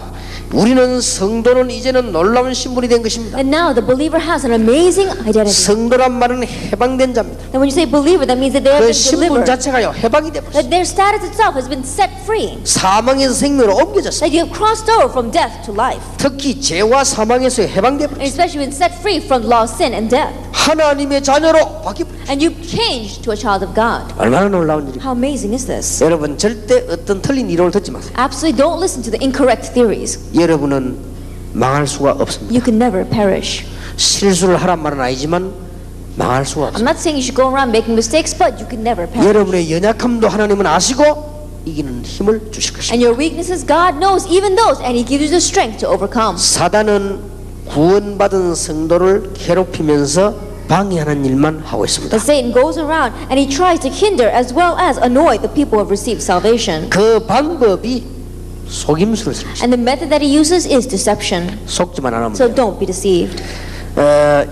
우리는 성도는 이제는 놀라운 신분이 된 것입니다. And now the believer has an amazing identity. 성도란 말은 해방된 자입니다. And when you say believer, that means that they have 그 been 신분 delivered. 자체가요 해방이 되었어요. That their status itself has been set free. 사망에서 생명으로 옮겨졌어요. That you have crossed over from death to life. 특히 죄와 사망에서 해방되었어요. And especially been set free from law, sin, and death. 하나님의 자녀로 바뀌었어요. And you've changed to a child of God. 얼마나 놀라운 일이에요. How amazing is this? 여러분 절대 어떤 틀린 이론을 듣지 마세요. Absolutely don't listen to the incorrect theories. 여러분은 망할 수가 없습니다. You can never perish. 실수를 하란 말은 아니지만 망할 수가 I'm 없습니다. not saying you should go around making mistakes, but you can never perish. 여러분의 연약함도 하나님은 아시고 이기는 힘을 주실 것입니다. And your weaknesses, God knows even those, and He gives you the strength to overcome. 사단은 구원받은 성도를 괴롭히면서 방해하는 일만 하고 있습니다. But Satan goes around and he tries to hinder as well as annoy the people who have received salvation. 그 방법이 속임수를 쓰는 것입니다. And the method that he uses is deception. 속지만 안 하면 So 돼요. don't be deceived.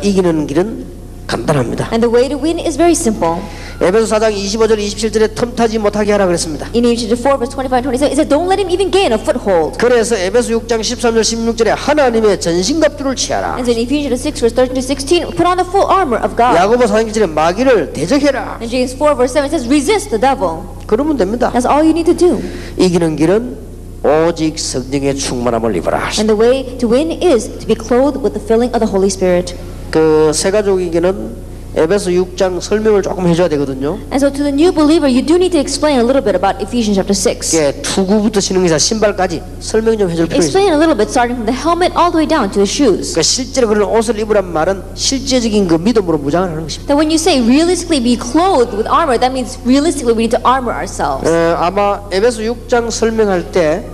이기는 길은 간단합니다. And the way to win is very simple. 에베소 4장 25절 27절에 틈타지 못하게 하라 그랬습니다. In Ephesians 4 verse 25 and 27, it says, don't let him even gain a foothold. 그래서 에베소 6장 13절 16절에 하나님의 전신갑주를 취하라. And so in Ephesians 6 verse 13 to 16, put on the full armor of God. 야고보 4장 7절에 마귀를 대적해라. And James 4 verse 7 says, resist the devil. 그러면 됩니다. That's all you need to do. 이기는 길은 오직 성령의 충만함을 입어라. And the way to win is to be clothed with the filling of the Holy Spirit. 그 새 가족에게는 에베소 6장 설명을 조금 해줘야 되거든요. And so to the new believer, you do need to explain a little bit about Ephesians chapter 6. 예, 투구부터 신흥기사 신발까지 설명 좀 해줄 필요 있어요. Explain a little bit starting from the helmet all the way down to the shoes. 그러니까 실제로 그런 옷을 입으란 말은 실제적인 그 믿음으로 무장을 하는 것입니다. That when you say realistically be clothed with armor, that means realistically we need to armor ourselves. 아마 에베소 6장 설명할 때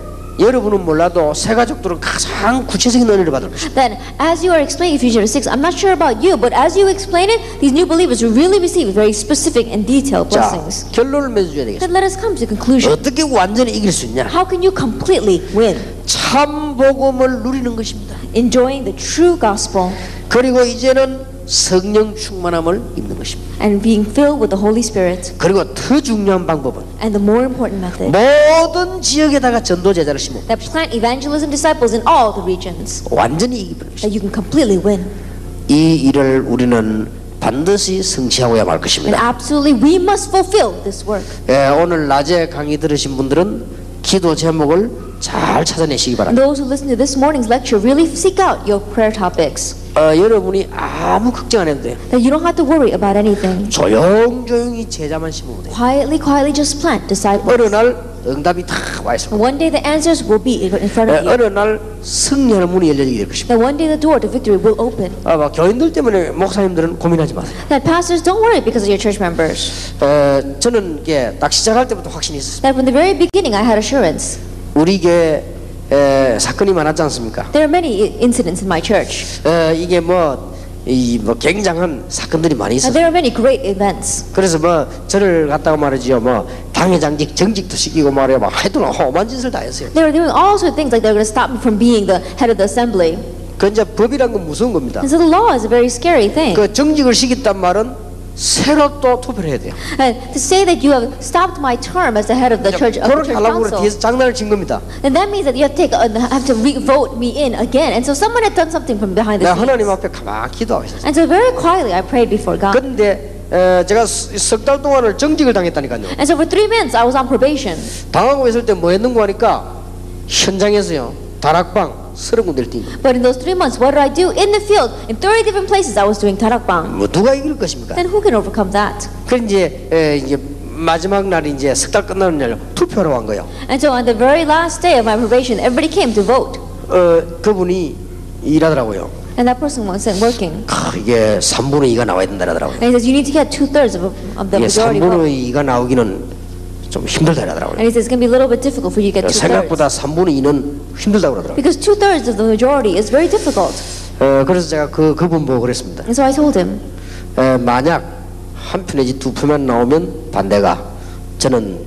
여러분은 몰라도 새 가족들은 가장 구체적인 은혜를 받을 것입니다. Then, as you are explaining Ephesians 6, I'm not sure about you, but as you explain it, these new believers will really receive very specific and detailed 자, blessings. 결론을 맺어줘야 되겠습니다. Then let us come to the conclusion. 어떻게 완전히 이길 수 있냐? How can you completely win? 참 복음을 누리는 것입니다. Enjoying the true gospel 그리고 이제는 성령 충만함을 입는 것입니다. and being filled with the Holy Spirit. 그리고 더 중요한 방법은 And the more important method, 모든 지역에다가 전도 제자를 심어 that plant evangelism disciples in all the regions, 완전히 이기는 것입니다. that you can completely win. 이 일을 우리는 반드시 성취하고야 말 And 것입니다. absolutely, we must fulfill this work. 예, 오늘 낮에 강의 들으신 분들은 기도 제목을 잘 찾아내시기 And 바랍니다. those who listen to this morning's lecture, really seek out your prayer topics. 여러분이 아무 걱정 안 해도 돼요. That you don't have to worry about anything. 조용조용히 제자만 심으면 돼요. Quietly just plant disciples. 어느 날 응답이 다 와 있습니다. One day the answers will be in front of you. 어느 날 승리하는 문이 열려지게 될 것입니다. That one day the door to victory will open. 막 교인들 때문에 목사님들은 고민하지 마세요. That pastors don't worry because of your church members. 저는 이게 딱 시작할 때부터 확신이 있었어요. That from the very beginning I had assurance. 우리 교회 사건이 많았지 않습니까? There are many incidents in my church. 이게 뭐 굉장한 사건들이 많이 Now, 있었어요. there are many great events. 그래서 뭐 저를 갖다가 말이지요, 뭐 당회장직 정직도 시키고 말이야, 막 하여튼 험한 짓을 다 했어요. They were doing all sorts of things like they were going to stop me from being the head of the assembly. 그 이제 법이란 건 무서운 겁니다. And so the law is a very scary thing. 그 정직을 시켰단 말은 새로 또 투표를 해야 돼요. And to say that you have stopped my term as the head of the church 그렇게 하려고 그래 council, 뒤에서 장난을 친 겁니다. then that means that you have to re-vote me in again. And so someone had done something from behind the 내가 하나님 scenes. 앞에 가만히 기도하고 있었어요. And so very quietly I prayed before God. 근데 제가 석 달 동안을 정직을 당했다니까요. And so for 3 months I was on probation. 당하고 있을 때 뭐 했는고 하니까 현장에서요 다락방 30군데를 뛴 거예요. But in those 3 months, what did I do? In the field, in 30 different places, I was doing tarakbang. 뭐 누가 이길 것입니까? Then who can overcome that? 그 이제 마지막 날이 이제 석 달 끝나는 날 투표하러 간 거예요. And so on the very last day of my probation, everybody came to vote. 그분이 일하더라고요. And that person wasn't working. 이게 3분의 2가 나와야 된다더라고요. And he says, you need to get 2/3 of the 이게 majority vote. 3분의 2가 나오기는 좀 힘들다더라고요. And he says, it's going to be a little bit difficult for you to get 2/3. 생각보다 3분의 2는 힘들다고 그러더라고요. Because 2/3 of the majority is very difficult. 그래서 제가 그분 보고 그랬습니다. And so I told him, 만약 한 표 내지 두 표만 나오면 반대가 저는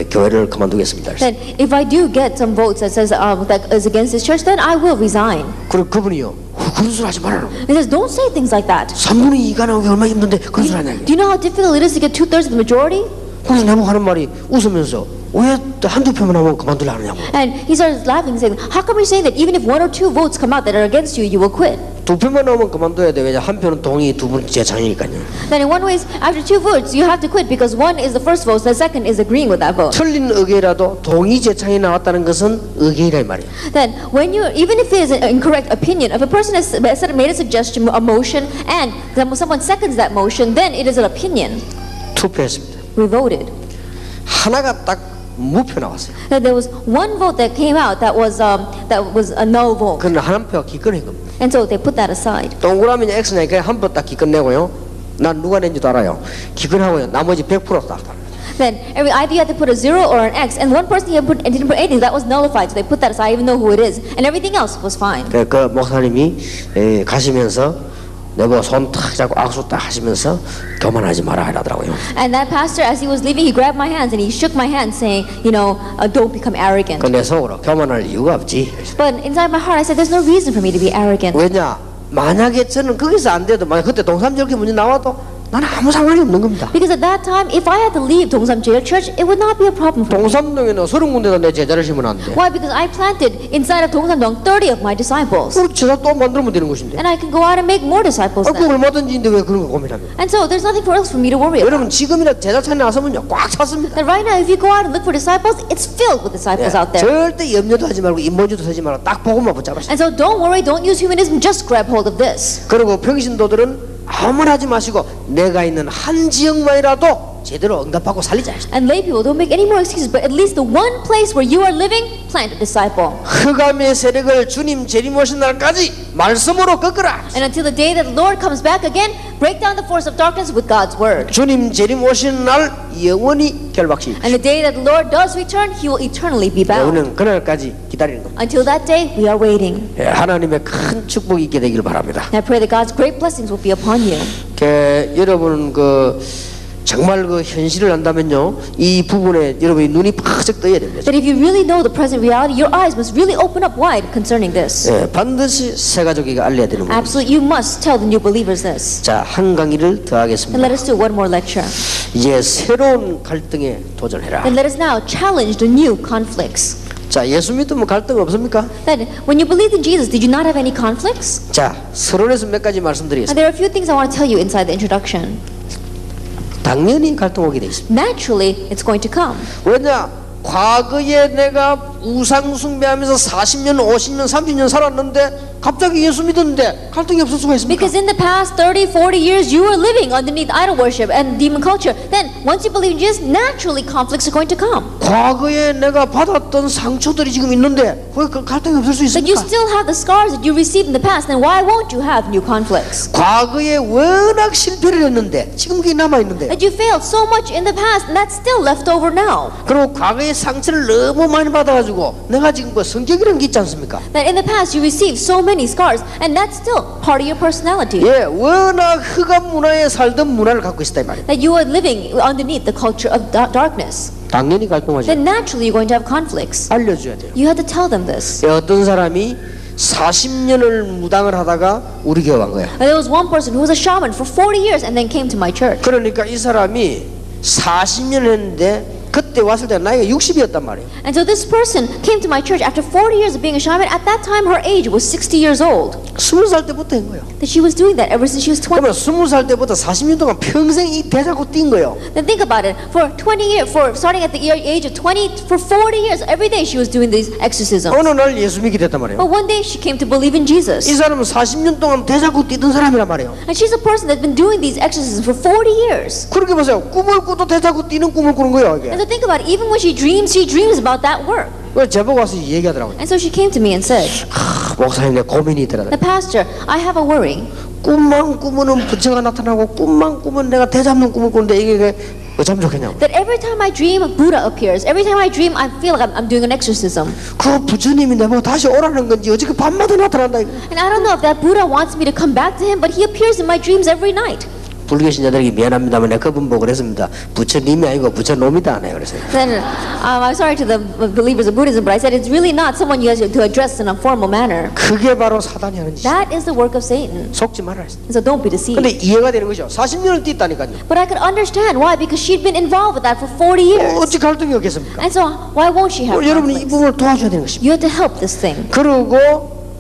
교회를 그만두겠습니다. then if I do get some votes that says that is against this church, then I will resign. 그리고 그분이요. 그런 소리 하지 말아라. He says, don't say things like that. 3분의 2가 나오기 얼마나 힘든데 그런 소리 하냐. Do you know how difficult it is to get 2/3 of the majority? 그래서 나보고 하는 말이 웃으면서 왜 한두 표만 하면 그만둘라 하느냐고. And he started laughing, saying, how come you're saying that even if 1 or 2 votes come out that are against you, you will quit? 두 표만 나오면 그만둬야 돼. 왜냐 한 표는 동의, 두 분은 재창이니까요. Then in one way, after 2 votes, you have to quit because one is the first vote, the second is agreeing with that vote. 틀린 의견이라도 동의 재창이 나왔다는 것은 의견이라 이 말이에요. Then when you, even if there's an incorrect opinion, if a person has made a suggestion, a motion, and someone seconds that motion, then it is an opinion. 투표했습니다. We voted. 하나가 딱 무표 나왔어요. That there was one vote that came out that was a no vote. 그건 한 표가 기권한 겁니다. And so they put that aside. 동그라미냐 X냐니까 한 표 딱 기권 내고요. 난 누가 낸지도 알아요. 기권하고요. 나머지 100% 딱. Then every idea had to put a 0 or an X, and one person didn't put anything that was nullified, so they put that aside. I even know who it is, and everything else was fine. 그 목사님이 가시면서 내가 손 탁 잡고 악수 딱 하시면서 교만하지 마라 하더라고요. And that pastor, as he was leaving, he grabbed my hands and he shook my hand, saying, don't become arrogant. 그 내 속으로 교만할 이유가 없지. But inside my heart, I said, there's no reason for me to be arrogant. 왜냐? 만약에 저는 거기서 안 돼도 만약 그때 동삼절기 문제 나와도 나는 아무 상관이 없는 겁니다. Because at that time, if I had to leave Dongsam Jail Church, it would not be a problem for me. 동삼동에는 30군데다 내 제자를 심으면 안 돼. Why? Because I planted inside of Dongsamdong 30 of my disciples. 우리 제자 또 만들면 되는 것인데. And I can go out and make more disciples 그 then. 얼마든지인데 왜 그런 거 고민합니까? And so there's nothing else for me to worry about. 여러분 지금이라 제자 찾는 나서면요 꽉 찼습니다. That right now, if you go out and look for disciples, it's filled with disciples out there. 절대 염려도 하지 말고 인본주의도 하지 말고 딱 보고만 붙잡으세요. And so don't worry, don't use humanism, just grab hold of this. 그리고 평신도들은 아무나 하지 마시고 내가 있는 한 지역만이라도 제대로 응답하고 살리자. And lay people, don't make any more excuses, but at least the one place where you are living, plant a disciple. 흑암의 세력을 주님 재림 오신 날까지 말씀으로 꺾으라. And until the day that the Lord comes back again, break down the force of darkness with God's word. 주님 재림 오신 날 영원히 결박시. And the day that the Lord does return, He will eternally be bound. 우리는 그날까지 기다리는 겁니다. Until that day, we are waiting. 하나님의 큰 축복이 있게 되기를 바랍니다. And I pray that God's great blessings will be upon you. 여러분 정말 현실을 안다면요 이 부분에 여러분이 눈이 바짝 떠야 됩니다. That if you really know the present reality, your eyes must really open up wide concerning this. 반드시 새 가족에게 알려야 되는 겁니다. Absolutely, you must tell the new believers this. 자, 한 강의를 더 And 하겠습니다. let us do one more lecture. 이제 새로운 갈등에 도전해라. And let us now challenge the new conflicts. 자, 예수 믿으면 갈등 없습니까? That when you believed in Jesus, did you not have any conflicts? 자, 서론에서 몇 가지 And 말씀드리겠습니다. there are a few things I want to tell you inside the introduction. 당연히 갈등 오게 돼 있습니다. Naturally, it's going to come. 왜냐? 과거에 내가 우상 숭배하면서 40년, 50년, 30년 살았는데 갑자기 예수 믿었는데 갈등이 없을 수가 있습니까? Because in the past 30, 40 years, you were living underneath idol worship and demon culture. Then, once you believe in Jesus, naturally conflicts are going to come. 과거에 내가 받았던 상처들이 지금 있는데 왜 그 갈등이 없을 수 But you 있습니까? still have the scars that you received in the past, then why won't you have new conflicts? 과거에 워낙 실패를 했는데 지금 그게 남아있는데 That you failed so much in the past, and that's still left over now. 그리고 과거의 상처를 너무 많이 받아가지고 내가 지금 그 성격이라는 게 있지 않습니까? That in the past you received so many scars, and that's still part of your personality. 예, 워낙 흑암 문화에 살던 문화를 갖고 있었다 이 말이에요. That you are living underneath the culture of darkness. 당연히 갈등하죠. Then naturally you're going to have conflicts. 알려줘야 돼요. You have to tell them this. 예, 어떤 사람이 40년을 무당을 하다가 우리 교회 간 거야. And there was one person who was a shaman for 40 years and then came to my church. 그러니까 이 사람이 40년 했는데 그때 왔을 때 나이가 60이었단 말이에요. And so this person came to my church after 40 years of being a shaman. At that time her age was 60 years old. 20살 때부터 한 거예요. That she was doing that ever since she was 20. 그러면 20살 때부터 40년 동안 평생 이 대자고 뛴 거예요. Then think about it. For 20 years, for starting at the age of 20, for 40 years, every day she was doing these exorcisms. 어느 날 예수 믿게 됐단 말이에요. But one day she came to believe in Jesus. 이 사람은 40년 동안 대자고 뛰던 사람이란 말이에요. And she's a person that's been doing these exorcisms for 40 years. 그렇게 보세요. 꿈을 꾸도 대자고 뛰는 꿈을 꾸는 거예요. 이게. And so think about it. Even when she dreams about that work. 그래서 제보고 와서 얘기하더라고요. And so she came to me and said, 목사님 내 고민이 있더라. the pastor, I have a worry. 꿈만 꾸면은 부처가 나타나고 꿈만 꾸면 내가 대잡는 꿈을 꾸는데 이게 어쩌면 좋겠냐고. That every time I dream, Buddha appears. Every time I dream, I feel like I'm doing an exorcism. 그 부처님이 내가 다시 오라는 건지 어저께 밤마다 나타난다. 이거. And I don't know if that Buddha wants me to come back to him, but he appears in my dreams every night. 불교 신자들에게 미안합니다만 내가 그분 보고 그랬습니다. 부처님이 아니고 부처놈이다 안 해요. 그래서 Then I'm sorry to the believers of Buddhism, but I said it's really not someone you have to address in a formal manner. 그게 바로 사단이 하는 짓이에요. That is the work of Satan. 속지 말아야 했어요. And so don't be deceived. 근데 이해가 되는 거죠. 40년을 뛰었다니까요. But I could understand why, because she'd been involved with that for 40 years. 어찌 갈등이 없겠습니까? And so why won't she have 여러분이 이 conflicts? 부분을 도와줘야 되는 것입니다. You have to help this thing. 그리고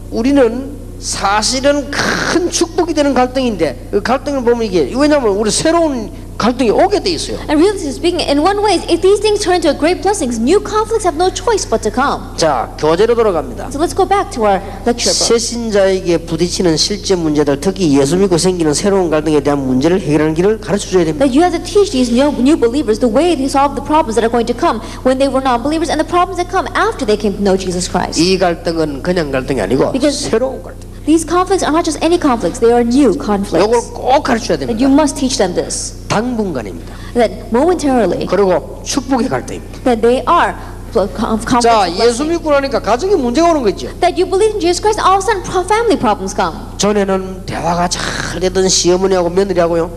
우리는 사실은 큰 축복이 되는 갈등인데 그 갈등을 보면 이게 왜냐하면 우리 새로운 갈등이 오게 돼 있어요. And really speaking, in one way, if these things turn into great blessings, new conflicts have no choice but to come. 자, 교재로 돌아갑니다. So let's go back to our lecture book. 새신자에게 부딪히는 실제 문제들, 특히 예수 믿고 생기는 새로운 갈등에 대한 문제를 해결하는 길을 가르쳐줘야 됩니다. That you have to teach these new believers the way to solve the problems that are going to come when they were non-believers and the problems that come after they came to know Jesus Christ. 이 갈등은 그냥 갈등이 아니고 Because- 새로운 갈등. These conflicts are not just any conflicts, they are new 이걸 conflicts. 꼭 가르쳐야 That you 됩니다. must teach them this. 당분간입니다. That momentarily, 그리고 축복의 갈등입니다. that they are conflicts 자, of 예수 blessing. 믿고 나니까 가정에 문제가 오는 거 있죠. That you believe in Jesus Christ, all of a sudden family problems come. 전에는 대화가 잘 되던 시어머니하고 며느리하고요.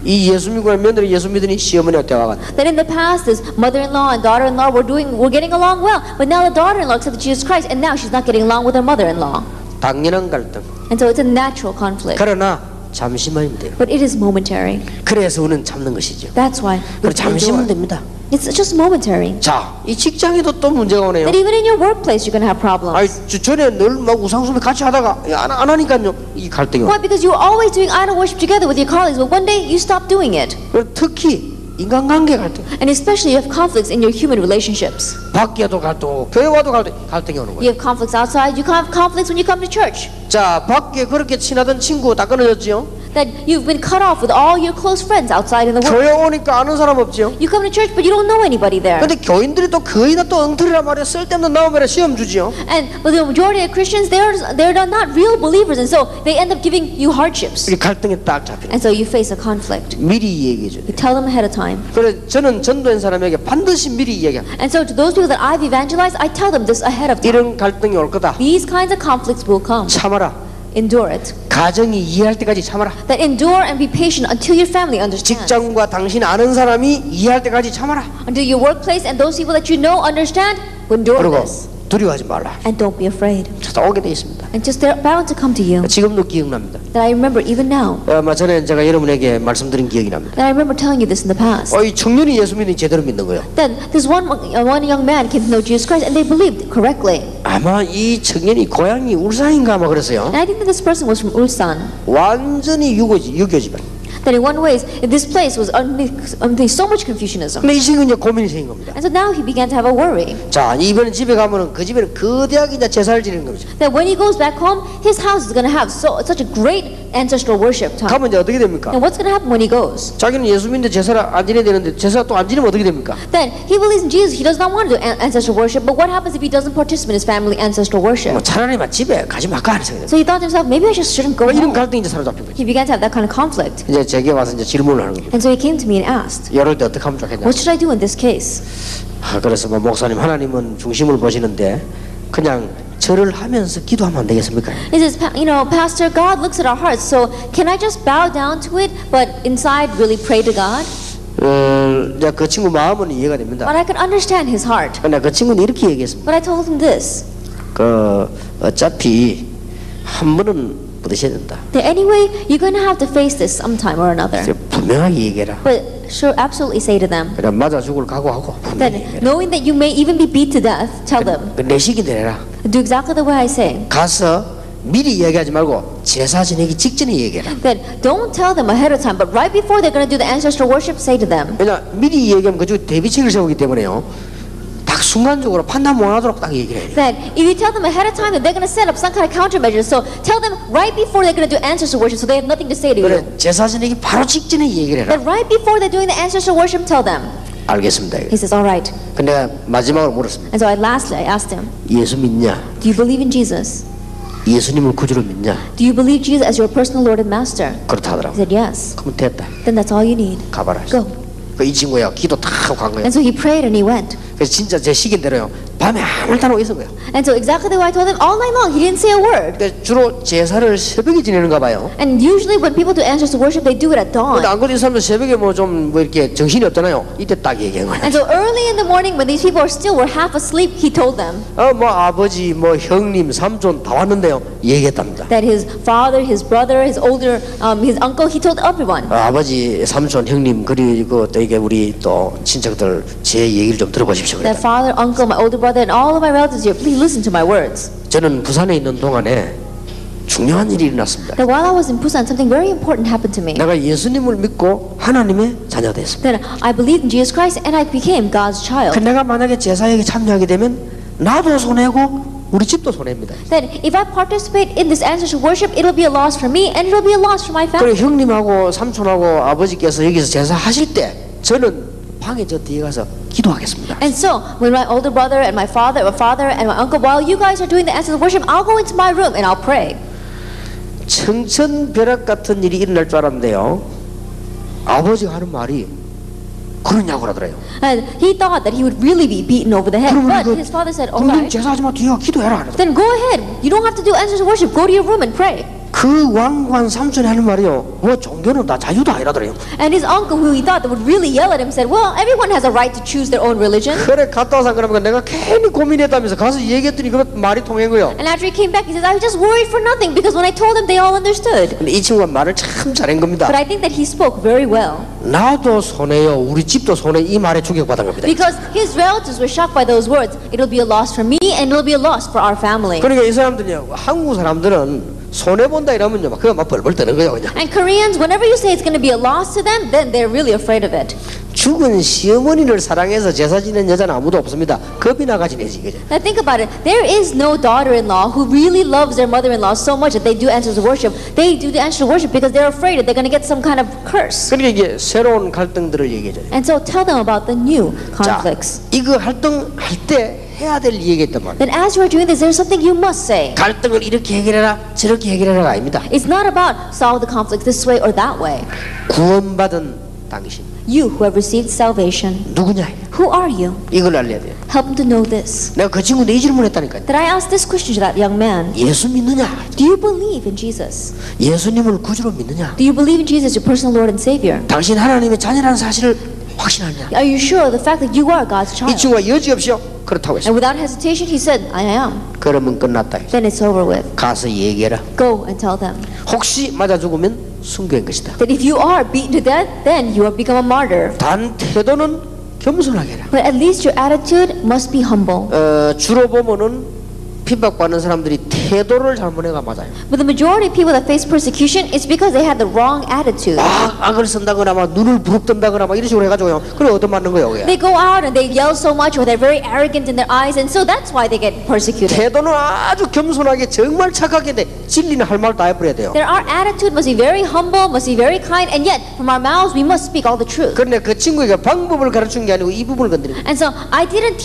이 예수 믿고 난 며느리 예수 믿으니 시어머니하고 대화가 안 돼. That in the past, this mother-in-law and daughter-in-law were getting along well, but now the daughter-in-law accepted Jesus Christ, and now she's not getting along with her mother-in-law. 당연한 갈등. And so it's a natural conflict, 그러나 잠시만이면 돼요. but it is momentary. 그래서 우리는 참는 것이죠. That's why 그래 잠시만 됩니다. it's just momentary. 자, 이 직장에도 또 문제가 오네요. That even in your workplace, you're going to have problems. 아이, 전에 늘 막 우상숭배 같이 하다가 안 하니까요. 이 갈등이 와. Why? Because you were always doing idol worship together with your colleagues, but one day you stop doing it. 그리고 특히 인간관계 갈등. And especially you have conflicts in your human relationships. 밖에도 갈등 오고 교회 와도 갈등이 오는 You 거예요. have conflicts outside, you have conflicts when you come to church. 자, 밖에 그렇게 친하던 친구 다 끊어졌지요. That you've been cut off with all your close friends outside in the world. 교회 오니까 아는 사람 없지요. You come to church, but you don't know anybody there. 근데 교인들이 또 거의 다 또 엉터리란 말이에요. 쓸데없는 나오면 시험 주지요. But the majority of Christians, they're not real believers, and so they end up giving you hardships. 이 갈등에 딱 잡혀. And so you face a conflict. 미리 얘기해 줘요. You tell them ahead of time. 그래 저는 전도한 사람에게 반드시 미리 얘기합니다. And so to those people that I've evangelized, I tell them this ahead of time. 이런 갈등이 올 거다. These kinds of conflicts will come. 참아라. Endure it. 가정이 이해할 때까지 참아라. That endure and be patient until your family understands. 직장과 당신 아는 사람이 이해할 때까지 참아라. Until your workplace and those people that you know understand, endure 그리고 this. 두려워하지 말라. And don't be afraid. 다 오게 돼 있습니다. And just they're bound to come to you. 지금도 기억납니다. That I remember even now. 전에 제가 여러분에게 말씀드린 기억이 납니다. That I remember telling you this in the past. 이 청년이 예수 믿는 제대로 믿는 거예요. Then this one young man came to know Jesus Christ and they believed correctly. 아마 이 청년이 고향이 울산인가 아마 그랬어요. And I think that this person was from Ulsan. 완전히 유교 집안. That in one way, this place was under so much Confucianism. 근데 이 친구 이제 고민이 생긴 겁니다. And so now he began to have a worry. 자, 이번에 집에 가면은 그 집에는 거대하게 이제 제사를 지내는 거죠. That when he goes back home, his house is going to have such a great ancestral worship time. 가면 이제 어떻게 됩니까? And what's going to happen when he goes? 자기는 예수 믿는데 제사를 안 지내야 되는데 제사 또 안 지내면 어떻게 됩니까? Then he believes in Jesus. He does not want to do ancestral worship. But what happens if he doesn't participate in his family ancestral worship? 뭐 차라리 막 집에 가지 말까 하는 생각이 So he thought to himself, maybe I just shouldn't go 이런 home. 갈등이 이제 사로잡힌 거죠. He began to have that kind of conflict. 이제 제게 와서 이제 질문을 하는 겁니다. And so he came to me and asked, 이럴 때 어떻게 하면 좋겠냐? what should I do in this case? 그래서 뭐 목사님 하나님은 중심을 보시는데 그냥 절을 하면서 기도하면 안 되겠습니까? He says, Pastor, God looks at our hearts. So can I just bow down to it, but inside really pray to God? 이제 그 친구 마음은 이해가 됩니다. But I could understand his heart. 근데 그 친구는 이렇게 얘기했습니다. But I told him this. 어차피 한 번은 부딪혀야 된다. That anyway, you're going to have to face this sometime or another. 분명하게 얘기해라. But sure, absolutely say to them 그냥 맞아 죽을 각오하고 that 분명히 얘기해라. knowing that you may even be beat to death, tell them, 내 시기대로 해라. do exactly the way I say. 가서 미리 얘기하지 말고 제사 지내기 직전에 얘기해라. That don't tell them ahead of time, but right before they're going to do the ancestral worship, say to them. 왜냐 미리 얘기하면 그쪽 대비책을 세우기 때문에요. 딱 순간적으로 판단 못하도록 딱 얘기를 해요. That if you tell them ahead of time, that they're going to set up some kind of countermeasures. So tell them right before they're going to do ancestral worship, so they have nothing to say to you. 그래 제사 지내기 바로 직전에 얘기를 해라. That right before they're doing the ancestral worship, tell them. 알겠습니다. He says, all right. 근데 마지막으로 물었습니다. And so lastly, I asked him, 예수 믿냐? do you believe in Jesus? 예수님을 구주로 믿냐? Do you believe Jesus as your personal Lord and Master? 그렇다 He 하더라고. said, yes. 그럼 됐다. Then that's all you need. 가봐라. Go. 이 친구야 기도 다 하고 간 거예요. And so he prayed and he went. 그래서 진짜 제 시기대로요. 밤에 아무 말 안 하고 있은 거예요. And so exactly the way I told him, all night long, he didn't say a word. 근데 주로 제사를 새벽에 지내는가 봐요. And usually when people do ancestral worship, they do it at dawn. 근데 안 그래도 이 사람들 새벽에 뭐 좀 뭐 이렇게 정신이 없잖아요. 이때 딱 얘기한 거예요. And so early in the morning, when these people are still were half asleep, he told them 뭐 아버지, 뭐 형님, 삼촌 다 왔는데요. 얘기했답니다. that his father, his brother, his older, his uncle, he told everyone. 아버지, 삼촌, 형님 그리고 또 이게 우리 또 친척들 제 얘기를 좀 들어보십시오. That father, uncle, my older brother, and all of my relatives here, please listen to my words. 저는 부산에 있는 동안에 중요한 일이 일어났습니다. That while I was in Busan, something very important happened to me. 내가 예수님을 믿고 하나님의 자녀가 됐습니다. That I believed in Jesus Christ and I became God's child. 내가 만약에 제사에 참여하게 되면 나도 손해고 우리 집도 손해입니다. That if I participate in this ancestral worship, it'll be a loss for me and it'll be a loss for my 그리고 family. 형님하고 삼촌하고 아버지께서 여기서 제사 하실 때 저는 방에 저 뒤에 가서 기도하겠습니다. And so, when my older brother and my father and my uncle, while you guys are doing the ancestral worship, I'll go into my room and I'll pray. 청천벽력 같은 일이 일어날 줄 알았는데요. 아버지가 하는 말이 그러냐고 그러더래요. And he thought that he would really be beaten over the head. But his father said, all 그럼 right, 제사하지 마 뒤에 기도해라. then go ahead. You don't have to do ancestral worship. Go to your room and pray. 그 왕관 삼촌이 하는 말이요. 뭐 종교는 다 자유다 이러더래요. And his uncle, who he thought that would really yell at him, said, well, everyone has a right to choose their own religion. 그래 갔다 와서 그러면 내가 괜히 고민했다면서 가서 얘기했더니 그 말이 통한 거예요. And after he came back, he says, I was just worried for nothing because when I told him, they all understood. 근데 이 친구가 말을 참 잘한 겁니다. But I think that he spoke very well 나도 손해요. 우리 집도 손해. 이 말에 충격받은 겁니다. because his relatives were shocked by those words. It'll be a loss for me and it'll be a loss for our family. 그러니까 이 사람들이요. 한국 사람들은 손해 본다 이러면요. 막 그거 막 벌벌 떠는 거예요, 그냥. And Koreans, whenever you say it's going to be a loss to them, then they're really afraid of it. 죽은 시어머니를 사랑해서 제사 지낸 여자는 아무도 없습니다. 겁이 나가 지내지, 그죠? Now think about it. There is no daughter-in-law who really loves their mother-in-law so much that they do ancestral worship. They do the ancestral worship because they're afraid that they're going to get some kind of curse. 그러니까 이게 새로운 갈등들을 얘기해줘요. And so tell them about the new 자, conflicts. 이거 활동할 때 해야 될 얘기했단 말이에요. Then as you are doing this, there's something you must say. 갈등을 이렇게 해결해라, 저렇게 해결해라가 아닙니다. It's not about solve the conflicts this way or that way. 구원받은 당신 You who have received salvation, 누구냐? who are you? 이걸 알려야 돼요. Help them to know this. 내가 그 친구한테 이 질문했다니까요. That I asked this question to that young man. 예수 믿느냐? Do you believe in Jesus? 예수님을 구주로 믿느냐? Do you believe in Jesus, your personal Lord and Savior? 당신 하나님의 자녀라는 사실을 확신하느냐? Are you sure of the fact that you are God's 이 child? 친구가 여지없이요 그렇다고 했어요. And without hesitation, he said, I am. 그러면 끝났다. Then it's over with. 가서 얘기해라. Go and tell them 혹시 맞아 죽으면 순교인 것이다. that if you are beaten to death, then you have become a martyr. 단 태도는 겸손하게 해라. But at least your attitude must be humble. 주로 보면은 핍박받는 사람들이 태도를 잘못해가 맞아요. But the majority of people that face persecution is because they had the wrong attitude. 막 악을 쓴다거나 막 눈을 부릅뜬다거나 막 이런 식으로 해가지고요. 그래 얻어 맞는 거예요. 그게. They go out and they yell so much or they're very arrogant in their eyes, and so that's why they get persecuted. 태도는 아주 겸손하게 정말 착하게 돼. 진리는 할 말 다 해버려야 돼요. That our attitude must be very humble, must be very kind, and yet from our mouths we must speak all the truth. 그런데 그 친구에게 방법을 가르친 게 아니고 이 부분을 건드린 거예요. And so I didn't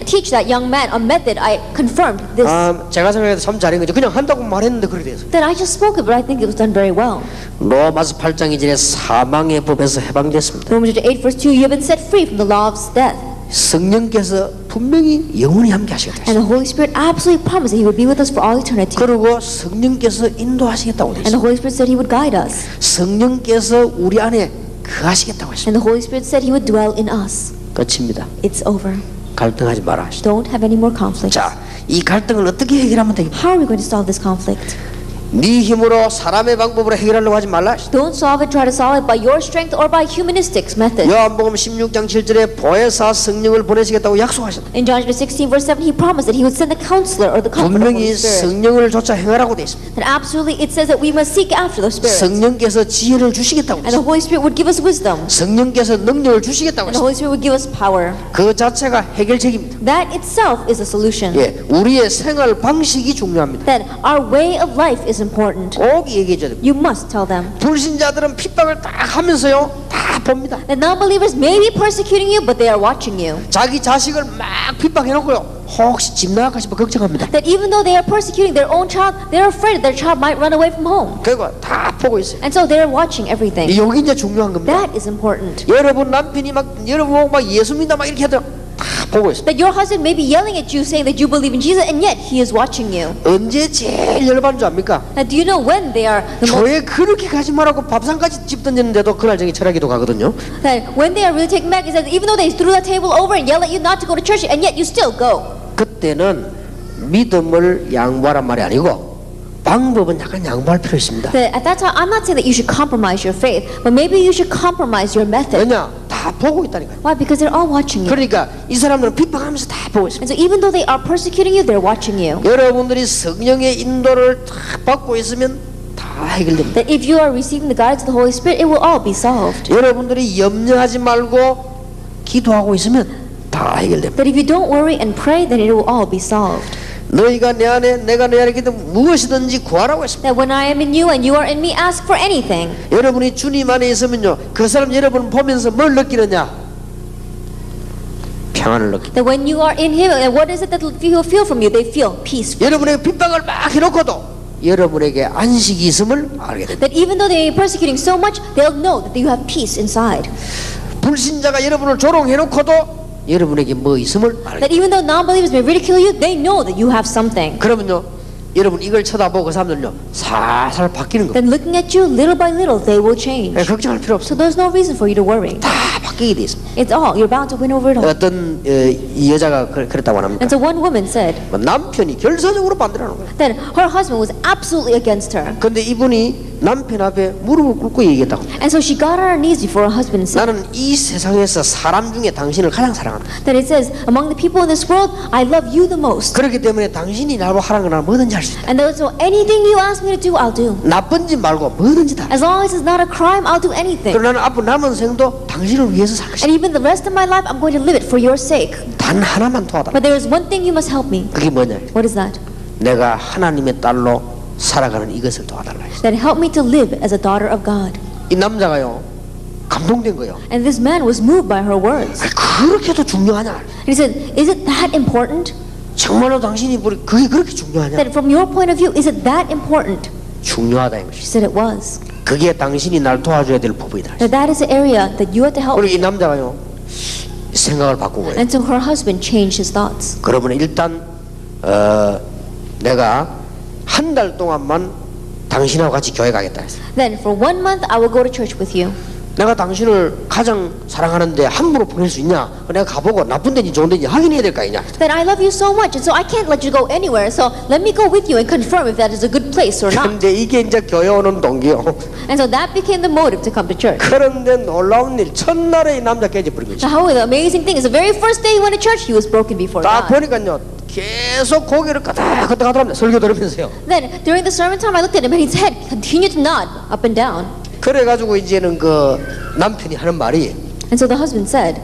teach that young man a method. I confirmed this. 제가 생각해도 참 잘한 거죠. 그냥 한다고 말했는데 그래 돼서. That I just spoke it, but I think it was done very well. 로마서 8장 2절에 사망의 법에서 해방됐습니다. Romans 8 verse 2, you have been set free from the law of death. 성령께서 분명히 영원히 함께 하시겠다. And the Holy Spirit absolutely promised that He would be with us for all eternity. 그리고 성령께서 인도하시겠다고 돼 And the 있어요. Holy Spirit said He would guide us. 성령께서 우리 안에 거하시겠다고 했습니다. And the Holy Spirit said He would dwell in us. 끝입니다. It's over. 갈등하지 마라 하시다. Don't have any more conflicts. 자, 이 갈등을 어떻게 해결하면 되겠습니까? How are we going to solve this conflict? 네 힘으로 사람의 방법으로 해결하려고 하지 말라. Don't solve it, try to solve it by your strength or by humanistic methods. 요한복음 16장 7절에 보혜사 성령을 보내시겠다고 약속하셨다. In John 16 verse 7, He promised that He would send the counselor or the comforter, 분명히 Holy Spirit. 성령을 쫓아 행하라고 돼 있습니다. And absolutely it says that we must seek after the Spirit. 성령께서 지혜를 주시겠다고 And the 했습니다. Holy Spirit would give us wisdom. 성령께서 능력을 주시겠다고 And the 했습니다. Holy Spirit would give us power. 그 자체가 해결책입니다. That itself is a solution. 예, 우리의 생활 방식이 중요합니다. That our way of life is important. 꼭 얘기해 줘야 됩니다. You must tell them. 불신자들은 핍박을 딱 하면서요 다 봅니다. That non-believers may be persecuting you, but they are watching you. 자기 자식을 막 핍박해 놓고요 혹시 집 나갈까 싶어 걱정합니다. That even though they are persecuting their own child, they're afraid that their child might run away from home. 그리고 다 보고 있어요. And so they're watching everything. 여기 이제 중요한 겁니다. That is important. 여러분 남편이 막 여러분 보고 막 예수 믿다 막 이렇게 하더라 다 보고 있어요. That your husband may be yelling at you saying that you believe in Jesus, and yet he is watching you. 언제 제일 열받은 줄 압니까? Now, do you know when they are the most, 교회 그렇게 가지 말라고 밥상까지 집 던졌는데도 그날 저기 철학기도 가거든요. that when they are really taken back, is that even though they threw the table over and yell at you not to go to church, and yet you still go. 그때는 믿음을 양보하란 말이 아니고 방법은 약간 양보할 필요 있습니다. That at that time, I'm not saying that you should compromise your faith, but maybe you should compromise your method. 왜냐? 다 보고 있다니까요. Why? Because they're all watching you. 그러니까 이 사람들은 핍박하면서 다 보고 있습니다. And so even though they are persecuting you, they're watching you. 여러분들이 성령의 인도를 다 받고 있으면 다 해결됩니다. That if you are receiving the guidance of the Holy Spirit, it will all be solved. 여러분들이 염려하지 말고 기도하고 있으면 다 해결됩니다. That if you don't worry and pray, then it will all be solved. 너희가 내 안에 내가 내 안에 있기 때문에 무엇이든지 구하라고 했습니다. That when I am in you and you are in me, ask for anything. 여러분이 주님 안에 있으면요 그 사람 여러분 보면서 뭘 느끼느냐? 평안을 느끼. That when you are in Him, and what is it that people feel from you? They feel peace. 여러분에게 핍박을 막 해놓고도 여러분에게 안식이 있음을 알게 됩니다. That even though they are persecuting so much, they'll know that you have peace inside. 불신자가 여러분을 조롱해놓고도 여러분에게 뭐 있음을 알게 됩니다. That even though non-believers may ridicule you, they know that you have something. 그러면요 여러분 이걸 쳐다보고 그 사람들은요 살살 바뀌는 겁니다. Then looking at you little by little, they will change. 걱정할 필요 So 없어요. there's no reason for you to worry. 다 바뀌게 돼 있습니다. It's all. You're bound to win over it all. 어떤 이 여자가 그랬다고 합니다. And so one woman said 남편이 결사적으로 반대하는 거예요. that her husband was absolutely against her. 근데 이분이 남편 앞에 무릎을 꿇고 얘기했다고. And so she got on her knees before her husband and said 나는 이 세상에서 사람 중에 당신을 가장 사랑한다. that it says, among the people in this world, I love you the most. 그렇기 때문에 당신이 나보고 하라는 건 뭐든지 할 수 있다. And so anything you ask me to do, I'll do. 나쁜 짓 말고 뭐든지 다. As long as it's not a crime, I'll do anything. 그리고 나는 앞으로 남은 생도 당신을 위해서 살 것이다. And even the rest of my life, I'm going to live it for your sake. 단 하나만 도와달라. But there is one thing you must help me. 그게 뭐냐? What is that? 내가 하나님의 딸로 살아가는 이것을 도와달라 했어. That help me to live as a daughter of God. 이 남자가요 감동된 거예요. And this man was moved by her words. 그렇게도 중요하냐? And he said, is it that important? 정말로 당신이 그게 그렇게 중요하냐? That from your point of view, is it that important? 중요하다 이 She 것이. said it was. 그게 당신이 날 도와줘야 될 부분이다. That that is the area that you have to help. 그리고 이 남자가요 생각을 바꾼 거예요. And so her husband changed his thoughts. 그러면 일단 내가 한 달 동안만 당신하고 같이 교회 가겠다 했어. Then for 1 month, I will go to church with you. 내가 당신을 가장 사랑하는데 함부로 보낼 수 있냐? 내가 가보고 나쁜 데인지 좋은 데인지 확인해야 될 거 아니냐? That I love you so much, and so I can't let you go anywhere. So let me go with you and confirm if that is a good place or not. 근데 이게 이제 교회 오는 동기요. And so that became the motive to come to church. 그런데 놀라운 일, 첫날에 이 남자 깨져버린 거지. Now, however, the amazing thing is the very first day he went to church, he was broken before 딱 God. 보니까요, 계속 고개를 끄덕끄덕 하더랍니다. 설교 들으면서요. Then during the sermon time, I looked at him and his head continued to nod up and down. 그래가지고 이제는 그 남편이 하는 말이 And so the husband said,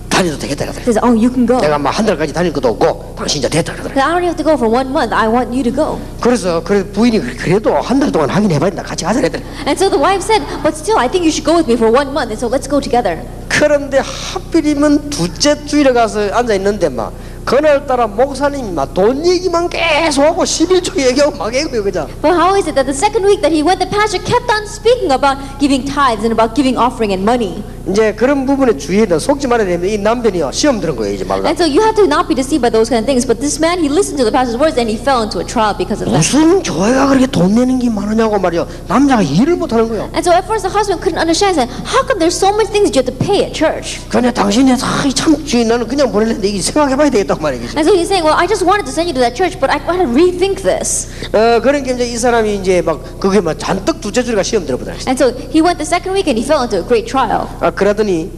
다녀도 되겠다 그러더라. he said, oh, you can go. 내가 막 한 달까지 다닐 것도 없고 당신 이제 됐다 그러더라. I don't have to go for 1 month. I want you to go. 그래서 부인이 그래도 한 달 동안 하긴 해봐야 된다. 같이 가자 그랬더니 And so the wife said, but still, I think you should go with me for 1 month. And so let's go together. 그런데 하필이면 둘째 주일에 가서 앉아 있는데 막 그날따라 목사님이 막 돈 얘기만 계속하고 11조 얘기하고 막 해고요 그죠? But how is it that the second week that he went, the pastor kept on speaking about giving tithes and about giving offering and money? 이제 그런 부분에 주의는 속지 말아야 되면 이 남편이요 시험 들은 거예요 이제 말라. And so you have to not be deceived by those kind of things. But this man, he listened to the pastor's words and he fell into a trial because of that. 무슨 교회가 그렇게 돈 내는 게 많으냐고 말이요. 남자가 일을 못 하는 거예요. And so at first the husband couldn't understand. Said, how come there's so much things that you have to pay at church? 그냥 당신이 참 주인 나는 그냥 보낼는데 이게 생각해봐야 되겠다고 말이지. And so he's saying, well, I just wanted to send you to that church, but I got to rethink this. 그런 게 이제 이 사람이 이제 막 그게 막 잔뜩 둘째 주일가 시험 들어보더라. And so he went the second week and he fell into a great trial. 그러더니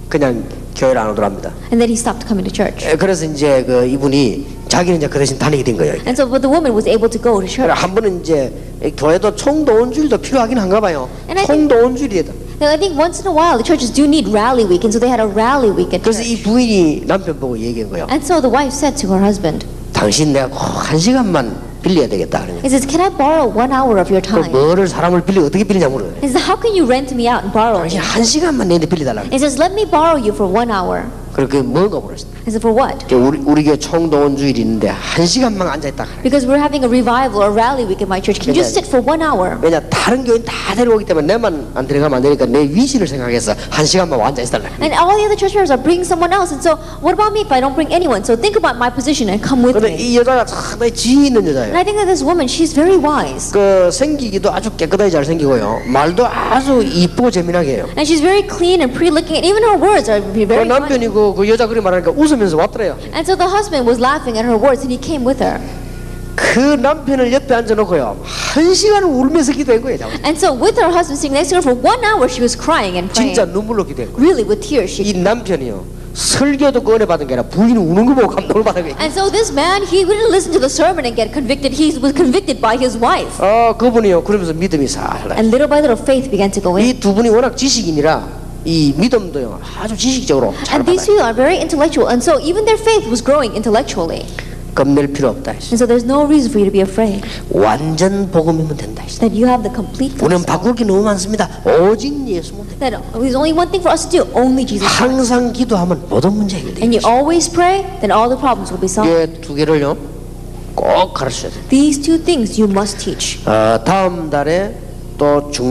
그냥 교회를 안 오더랍니다. And then he stopped coming to church. 그래서 이제 그 이분이 자기는 이제 그 대신 다니게 된 거예요. And so but the woman was able to go to church. 한 번은 이제 교회도 총도원주일도 필요하긴 한가 봐요. And I think- 총도원주일이다. Now I think once in a while the churches do need rally week, and so they had a rally week at 그래서 church. 이 부인이 남편 보고 얘기한 거예요. And so the wife said to her husband, 당신 내가 꼭 1시간만 빌려야 되겠다. 그러는 거예요. he says, can I borrow 1 hour of your 그 time? 뭐를 사람을 빌려 어떻게 빌리냐 물어요. He says, how can you rent me out and borrow 당신 me? 1시간만 내한테 빌려달라. He says, let me borrow you for 1 hour. 그렇게 뭔가 물었어요. He said, for what? 우리 교회 총도원주일이 있는데 1시간만 앉아있다. Because we're having a revival or rally week at my church. Can you just sit for 1 hour? 왜냐 다른 교회는 다 데려오기 때문에 내만 안 들어가면 안 되니까 내 위신을 생각해서 1시간만 앉아있달라. And all the other church members are bringing someone else. And so what about me if I don't bring anyone? So think about my position and come with 근데 me. 이 여자가 상당히 지혜 있는 And 여자예요. I think that this woman, she's very wise. 그 생기기도 아주 깨끗하게 잘 생기고요. 말도 아주 이쁘고 재미나게 해요. And she's very clean and pretty looking. And even her words are 그 very funny. 남편이 그 여자 그리 말하니까 웃으면서 왔더래요. And so the husband was laughing at her words and he came with her. 그 남편을 옆에 앉아놓고요 1시간을 울면서 기도한 거예요. And so with her husband sitting next to her for 1 hour, she was crying and praying. 진짜 눈물로 기도한 거예요. Really with tears. 이 남편이요 설교도 그 은혜 받은 게 아니라 부인이 우는 거 보고 감동을 받은 거예요. And so this man, he didn't listen to the sermon and get convicted. He was convicted by his wife. 그분이요 그러면서 믿음이 살라. And little by little, faith began to go in. 이 두 분이 워낙 지식인이라 이 믿음도요 아주 지식적으로 잘 And these 받아요. two are very intellectual. And so even their faith was growing intellectually. 겁낼 필요 없다. And so there's no reason for you to be afraid. 완전 복음이면 된다. That you have the complete 우리는 gospel. 바꿀 게 너무 많습니다. 오직 예수만 돼. That there's only one thing for us to do, only Jesus Christ. 항상 기도하면 모든 문제 해결돼. And you always pray, then all the problems will be solved. 이게 두 개를요 꼭 가르쳐야 돼. These two things you must teach. 다음 달에 또 중